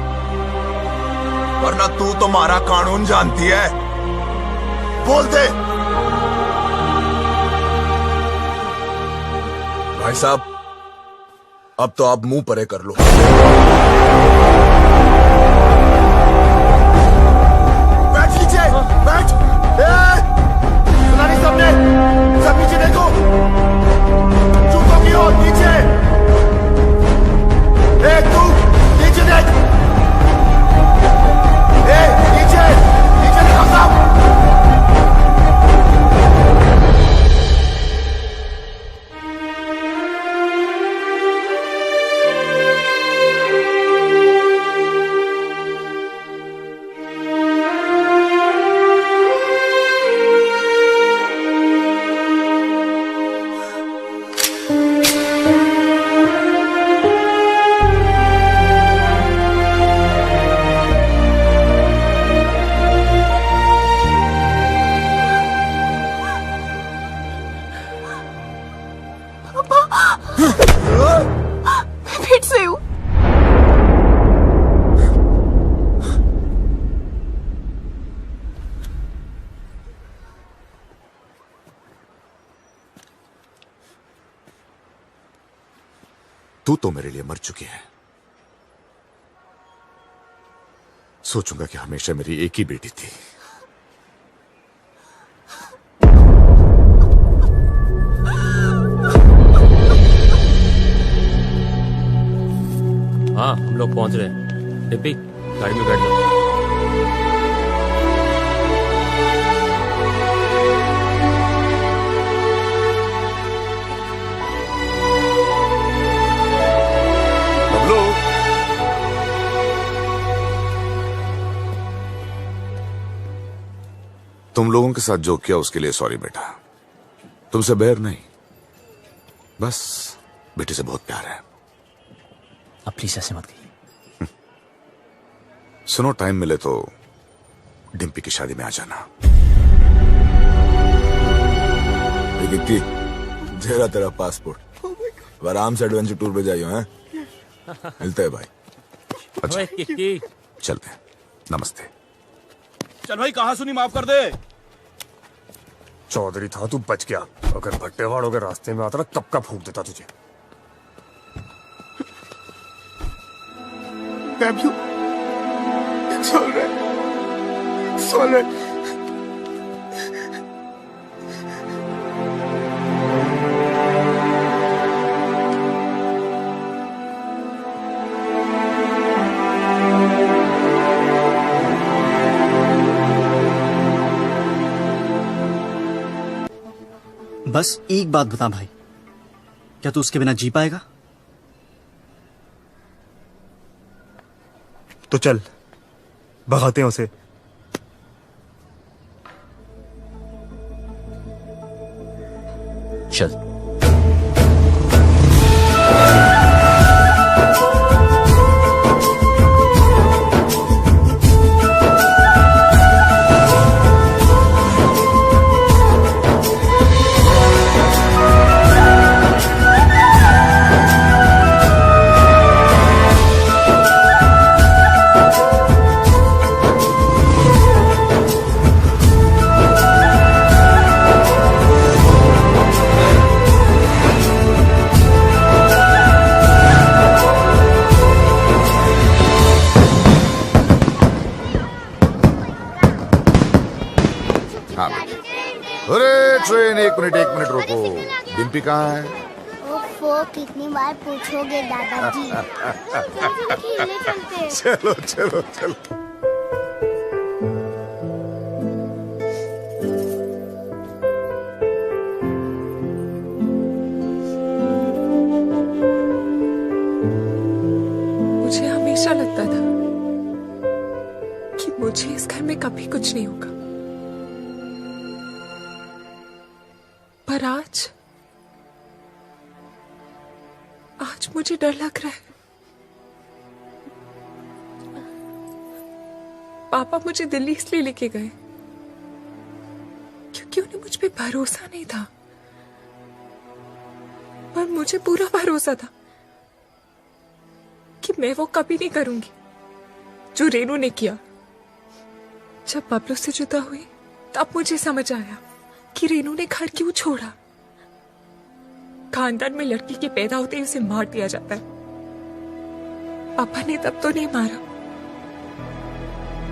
वरना तू तो हमारा कानून जानती है। बोल दे। भाई साहब, अब तो आप मुंह परे कर लो। बैठ नीचे, बैठ। सुना नहीं सबने? सब नीचे देखो, जूतों की ओर नीचे। तू नीचे देख, नीचे नीचे देखो सब। फिर से हूँ। तू तो मेरे लिए मर चुकी है। सोचूंगा कि हमेशा मेरी एक ही बेटी थी। हाँ, हम लोग पहुंच रहे हैं। डिप्पी, गाड़ी में बैठ जाओ। बबलू, तुम लोगों के साथ जो किया उसके लिए सॉरी बेटा। तुमसे बैर नहीं, बस बेटी से बहुत प्यार है। अब प्लीज ऐसे मत कहिए। सुनो, टाइम मिले तो डिम्पी की शादी में आ जाना। किक्की, तेरा तेरा पासपोर्ट, आराम से एडवेंचर टूर पे जाइयो हैं। मिलते हैं भाई। अच्छा, ओए, किक्की। चलते हैं। नमस्ते। चल भाई, कहा सुनी, माफ कर दे। चौधरी था तू, बच गया। अगर भट्टेवाड़ों के रास्ते में आता ना, कब का फूंक देता तुझे। Fabio, it's all right. It's all right. बस एक बात बता भाई, क्या तू उसके बिना जी पाएगा? तो चल भगाते हैं उसे। चल। हाँ बेटे। अरे ट्रेन एक मिनट रुको। डिम्पी कहाँ है? ओफो, कितनी बार पूछोगे दादाजी। खेलने चलते हैं। चलो चलो चलो। मुझे हमेशा लगता था कि मुझे इस घर में कभी कुछ नहीं होगा, पर आज मुझे डर लग रहा है। पापा मुझे दिल्ली इसलिए लेके गए क्योंकि उन्हें मुझ पे भरोसा नहीं था, पर मुझे पूरा भरोसा था कि मैं वो कभी नहीं करूंगी जो रेनू ने किया। जब बबलू से जुदा हुई तब मुझे समझ आया कि रेनू ने घर क्यों छोड़ा। खानदान में लड़की के पैदा होते ही उसे मार दिया जाता है। पापा ने तब तो नहीं मारा,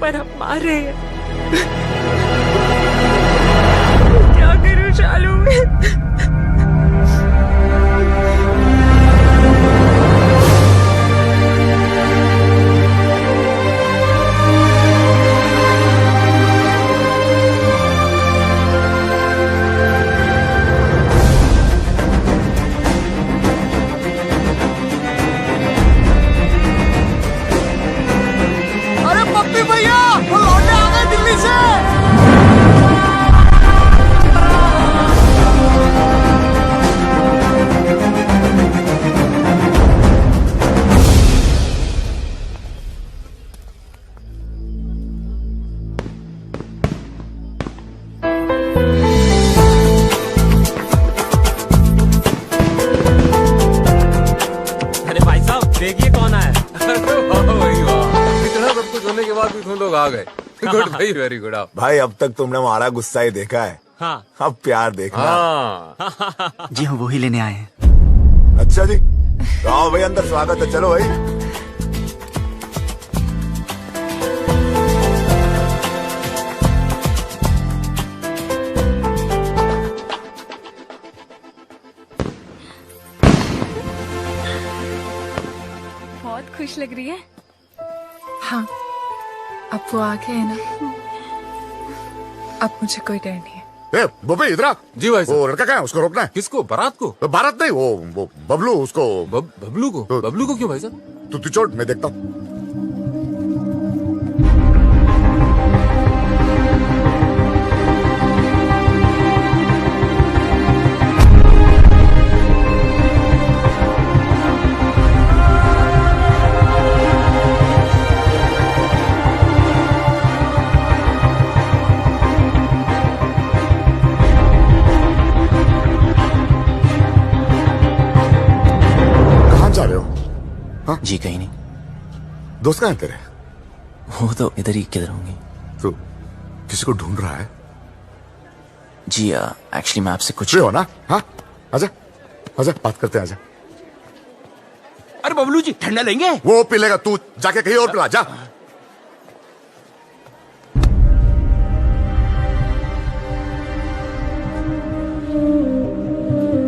पर अब मार रहे हैं। क्या करूं चालू में? देखिए कौन आया। इतना सब कुछ होने के बाद भी तुम लोग आ गए। गुड भाई, वेरी गुड। आप भाई अब तक तुमने हमारा गुस्सा ही देखा है। हाँ। अब प्यार देखना। हाँ। जी हाँ, वही लेने आए हैं। अच्छा जी, आओ भाई अंदर, स्वागत है। चलो भाई। बहुत खुश लग रही है। हाँ, अब वो आ गए ना, अब मुझे कोई डर नहीं है। ए, बब्बी इधर आ। जी भाई साहब। वो लड़का क्या है, उसको रोकना है। किसको? बारात को? बारात नहीं, वो बबलू, उसको। बबलू को? बबलू को क्यों भाई साहब? तू चोट, मैं देखता हूँ। जी कहीं नहीं। दोस्त कहाँ है तेरे? वो तो इधर ही किधर होंगे। तो किसी को ढूंढ रहा है? जी एक्चुअली मैं आपसे कुछ हो ना। हाँ, आजा आजा, बात करते हैं, आजा। अरे बबलू जी, ठंडा लेंगे? वो पी लेगा, तू जाके कहीं और पिला जा।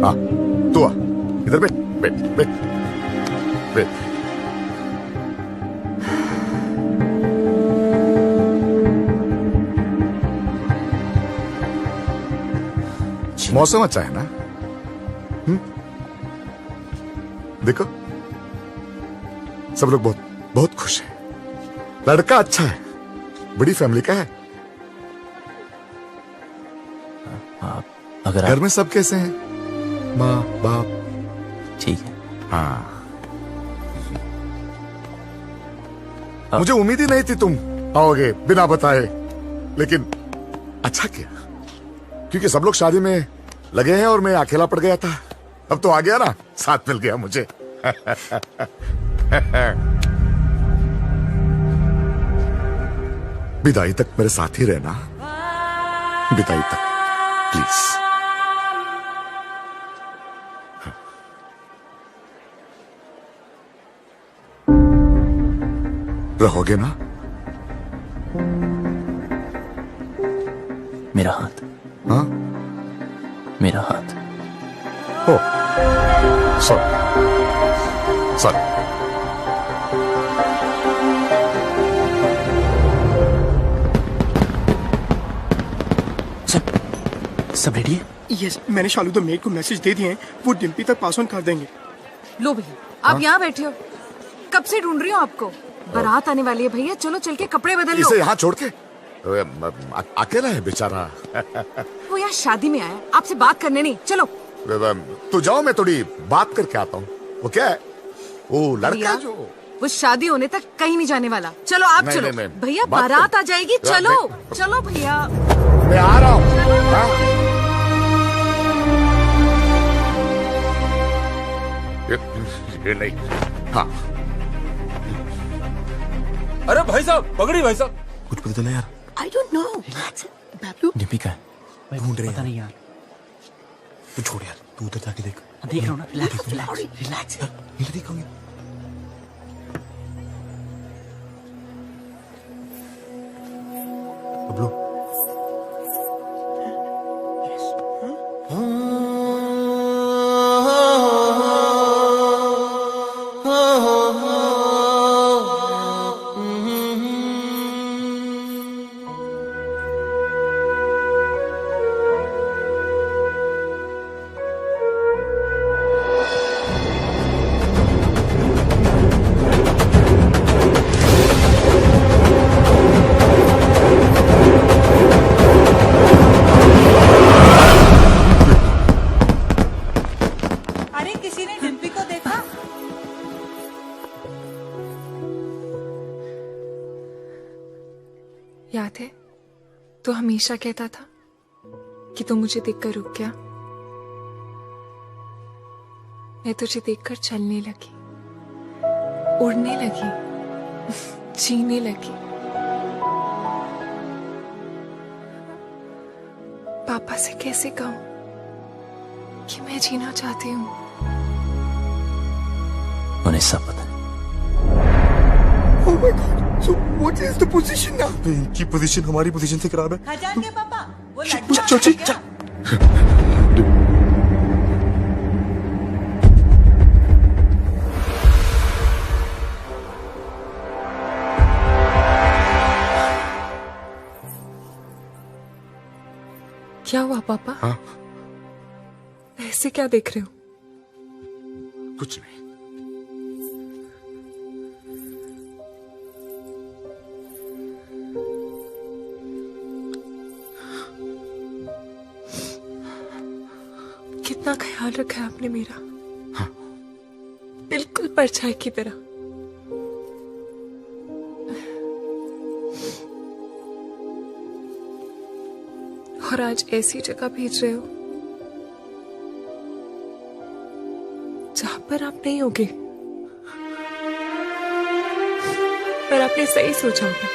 हाँ, तू आ इधर, बैठ बैठ बैठ बैठ। मौसम अच्छा है ना? देखो सब लोग बहुत बहुत खुश हैं। लड़का अच्छा है, बड़ी फैमिली का है। अगर घर में सब कैसे हैं? माँ बाप? ठीक है। हाँ, मुझे उम्मीद ही नहीं थी तुम आओगे बिना बताए, लेकिन अच्छा किया, क्योंकि सब लोग शादी में लगे हैं और मैं अकेला पड़ गया था। अब तो आ गया ना, साथ मिल गया मुझे। विदाई तक मेरे साथ ही रहना, विदाई तक प्लीज। रहोगे ना? मेरा हाथ। हाँ, मेरा हाथ। ओ सॉरी सॉरी। सब रेडी है? यस, मैंने शालू द मेड को मैसेज दे दिए हैं, वो डिम्पी तक पास ऑन कर देंगे। लो भैया, आप यहाँ बैठे हो, कब से ढूंढ रही हूँ आपको। बारात आने वाली है भैया, चलो चल के कपड़े बदल लो। इसे यहाँ छोड़ के अकेला है बेचारा। वो यहाँ शादी में आया, आपसे बात करने नहीं। चलो तू जाओ, मैं थोड़ी बात करके आता हूँ। वो क्या है, वो लड़का भैया, जो वो शादी होने तक कहीं नहीं जाने वाला। चलो आप नहीं, चलो नहीं, भैया, बात बारात कर- आ जाएगी। चलो चलो भैया, मैं आ रहा हूँ। ये नहीं। हाँ, अरे भाई साहब, पकड़ी भाई साहब। कुछ पता चला यार? I don't know. Relax Bablu. Dimpy का है, ढूंढ रहे हैं। पता नहीं यार। तू छोड़ यार, तू उधर जाके देख। देख रहा हूँ ना। Relax relax. ये देखोगे? बबलू, अरे किसी ने डिम्पी को देखा? याद है तो हमेशा कहता था कि तू मुझे देखकर रुक गया। मैं तुझे देखकर चलने लगी, उड़ने लगी, जीने लगी। पापा से कैसे कहूं कि मैं जीना चाहती हूँ। उन्हें सब पता है। Oh my God! So what is the position now? इनकी पोजीशन हमारी पोजीशन से खराब है। खजान के पापा, वो चल चल चल। क्या हुआ पापा? हाँ? ऐसे क्या देख रहे हो? कुछ नहीं। कितना ख्याल रखा है आपने मेरा। हाँ। बिल्कुल परछाई की तरह। और आज ऐसी जगह भेज रहे हो जहां पर आप नहीं होगे, पर आपने सही सोचा होगा।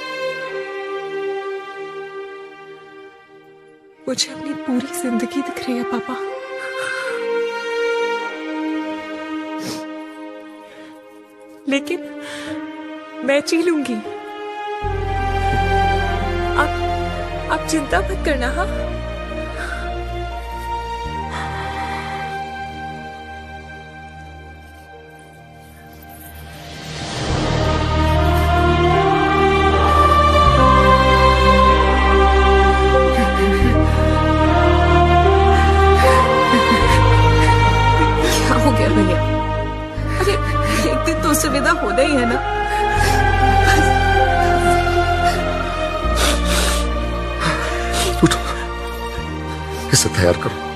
मुझे अपनी पूरी जिंदगी दिख रही है पापा। लेकिन मैं जी लूंगी। आप चिंता मत करना। हाँ, क्या हो गया भैया? पैदा होना ही है ना। उठो, इसे तैयार करो।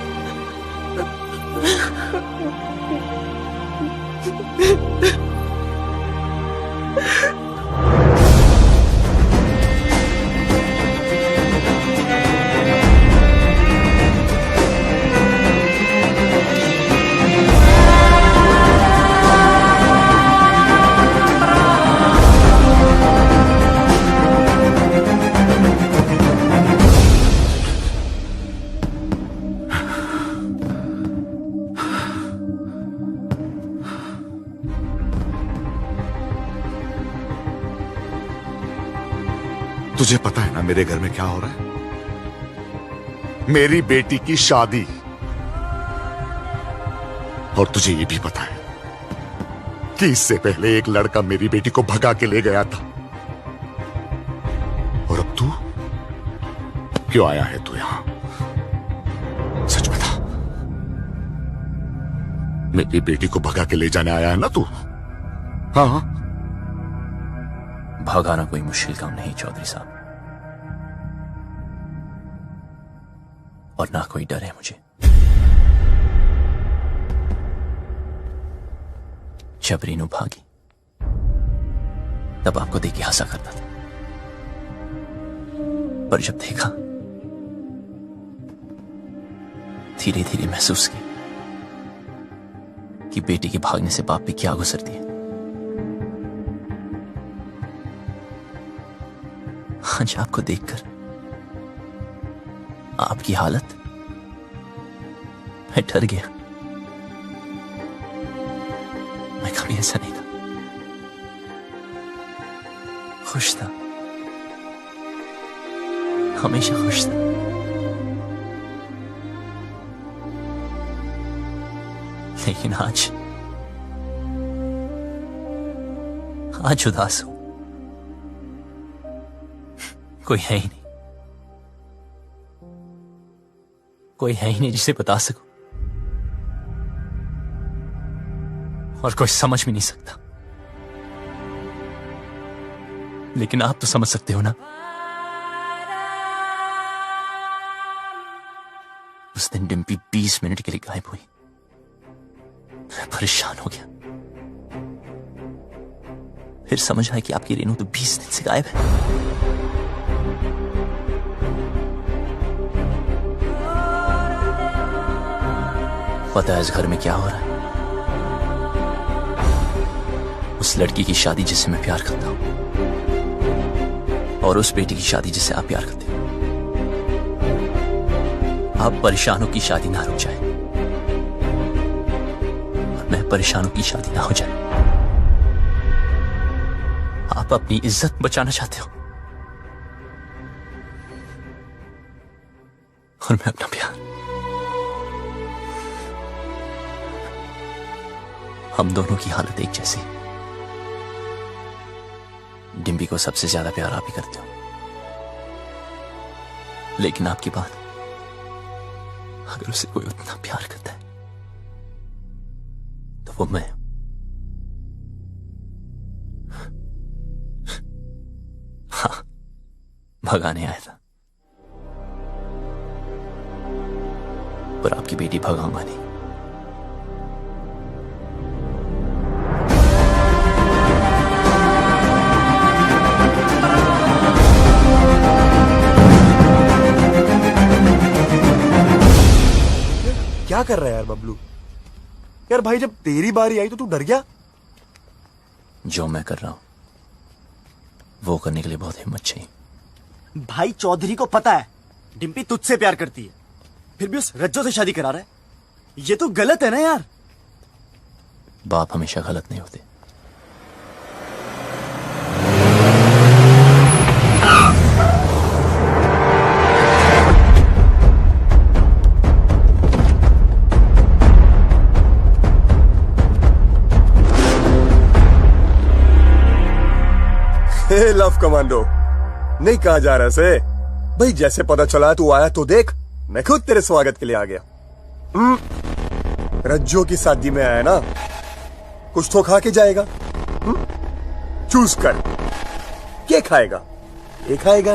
तुझे पता है ना मेरे घर में क्या हो रहा है? मेरी बेटी की शादी। और तुझे ये भी पता है कि इससे पहले एक लड़का मेरी बेटी को भगा के ले गया था। और अब तू क्यों आया है तू यहां? सच बता, मेरी बेटी को भगा के ले जाने आया है ना तू? हाँ, भगाना कोई मुश्किल काम नहीं चौधरी साहब, और ना कोई डर है मुझे। जब रीनू भागी तब आपको देख के हंसा करता था, पर जब देखा धीरे धीरे महसूस किया कि बेटी के भागने से बाप पे क्या गुजरती है। आज आपको देखकर आपकी हालत, मैं डर गया। मैं कभी ऐसा नहीं था, खुश था, हमेशा खुश था। लेकिन आज उदास हूं। कोई है ही नहीं, कोई है ही नहीं जिसे बता सकूं, और कोई समझ भी नहीं सकता। लेकिन आप तो समझ सकते हो ना। उस दिन डिम्पी 20 मिनट के लिए गायब हुई। मैं परेशान हो गया। फिर समझ आया कि आपकी रेनू तो 20 दिन से गायब है। पता है इस घर में क्या हो रहा है? उस लड़की की शादी जिससे मैं प्यार करता हूं, और उस बेटी की शादी जिससे आप प्यार करते हो। आप परेशानों की शादी ना रुक जाए, और मैं परेशानों की शादी ना हो जाए। आप अपनी इज्जत बचाना चाहते हो, और मैं अपना प्यार। हम दोनों की हालत एक जैसी। डिम्पी को सबसे ज्यादा प्यार आप ही करते हो, लेकिन आपकी बात, अगर उसे कोई उतना प्यार करता है तो वो मैं। हाँ, भगाने आया था, पर आपकी बेटी भगाऊंगा नहीं। क्या कर रहा है यार बबलू? यार भाई, जब तेरी बारी आई तो तू डर गया? जो मैं कर रहा हूं वो करने के लिए बहुत हिम्मत चाहिए। भाई चौधरी को पता है डिम्पी तुझसे प्यार करती है, फिर भी उस रज्जो से शादी करा रहा है। ये तो गलत है ना यार। बाप हमेशा गलत नहीं होते। लव कमांडो नहीं कहा जा रहा से भाई। जैसे पता चला तू आया तो देख, मैं खुद तेरे स्वागत के लिए आ गया। रज्जो की शादी में आया ना, कुछ तो खा के जाएगा। चूज कर, क्या खाएगा? एक खाएगा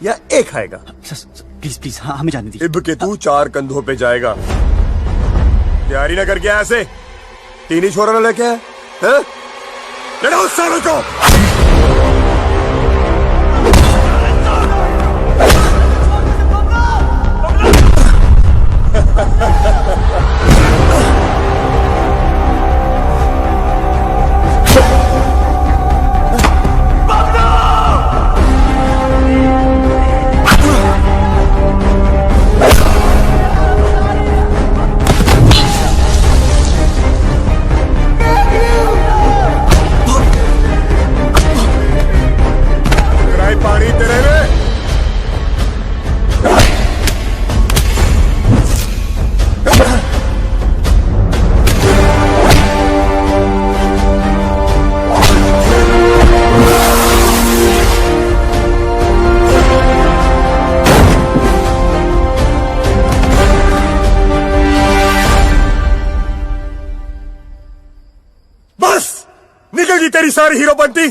या एक खाएगा? प्लीज प्लीज, हाँ हमें जाने दीजिए। इब के तू 4 कंधों पे जाएगा। तैयारी ना करके ऐसे 3 ही छोरा ना लेके आए, हैं? लड़ाओ सारों को। पानी तेरे में। बस निकल गई तेरी सारी हीरोपंती।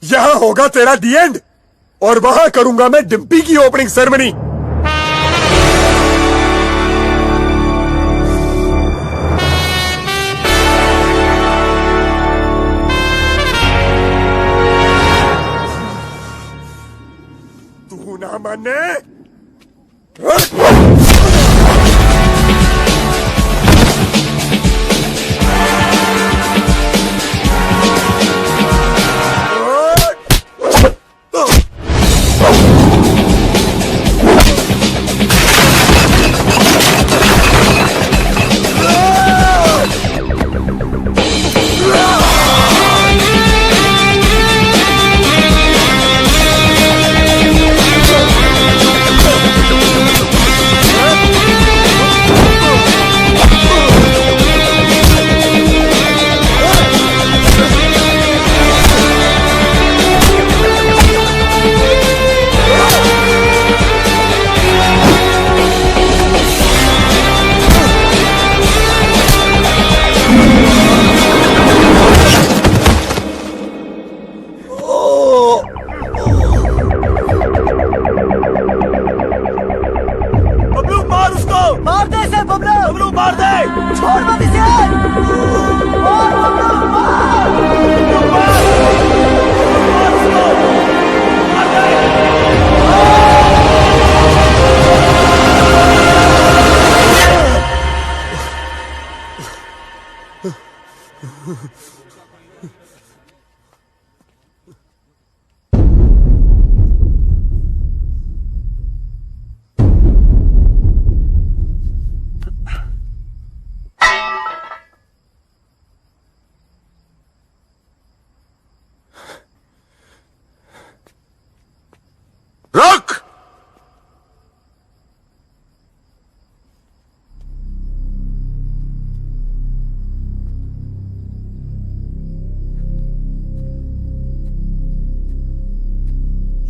यहां होगा तेरा दी एंड, और वहां करूंगा मैं डिम्पी की ओपनिंग सेरेमनी। तू ना माने?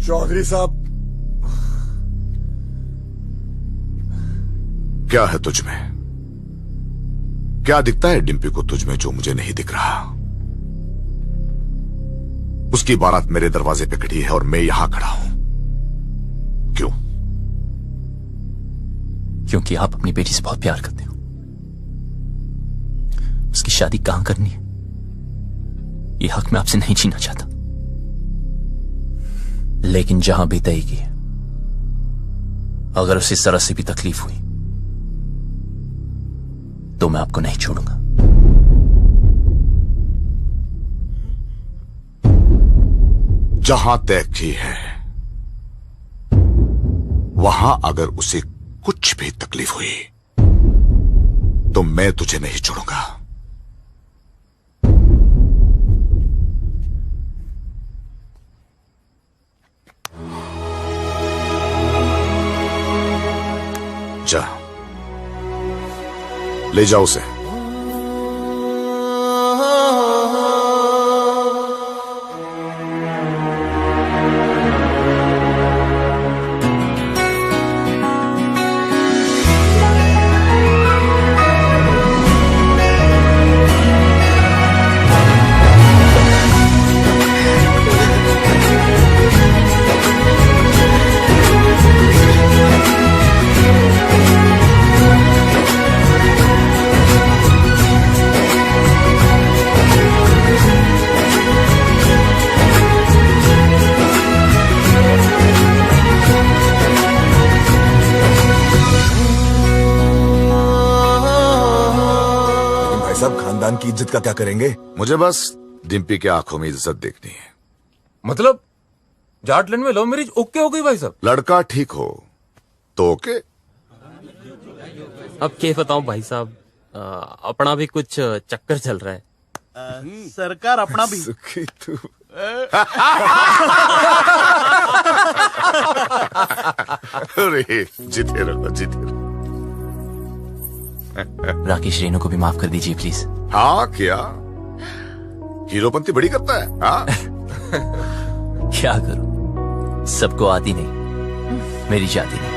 चौधरी साहब, क्या है तुझ में? क्या दिखता है डिम्पी को तुझ में जो मुझे नहीं दिख रहा? उसकी बारात मेरे दरवाजे पे खड़ी है और मैं यहां खड़ा हूं। क्यों? क्योंकि आप अपनी बेटी से बहुत प्यार करते हो। उसकी शादी कहां करनी है, ये हक मैं आपसे नहीं छीनना चाहता, लेकिन जहां भी तय की, अगर उसे जरा से भी तकलीफ हुई तो मैं आपको नहीं छोड़ूंगा। जहां तय की है वहां अगर उसे कुछ भी तकलीफ हुई तो मैं तुझे नहीं छोड़ूंगा। जा, ले जाओ उसे। खानदान की इज्जत का क्या करेंगे? मुझे बस डिम्पी की आंखों में इज्जत देखनी है। मतलब जाटलैंड में लव मैरिज ओके हो गई भाई साहब? लड़का ठीक हो तो ओके। अब क्या बताऊं भाई साहब, अपना भी कुछ चक्कर चल रहा है। सरकार अपना भी सुखी तू। अरे जीते रहो, जीते रहो। राकेश रेणु को भी माफ कर दीजिए प्लीज। हाँ क्या हीरोपंती बड़ी करता है? हाँ क्या करूं, सबको आती नहीं, मेरी जाती नहीं।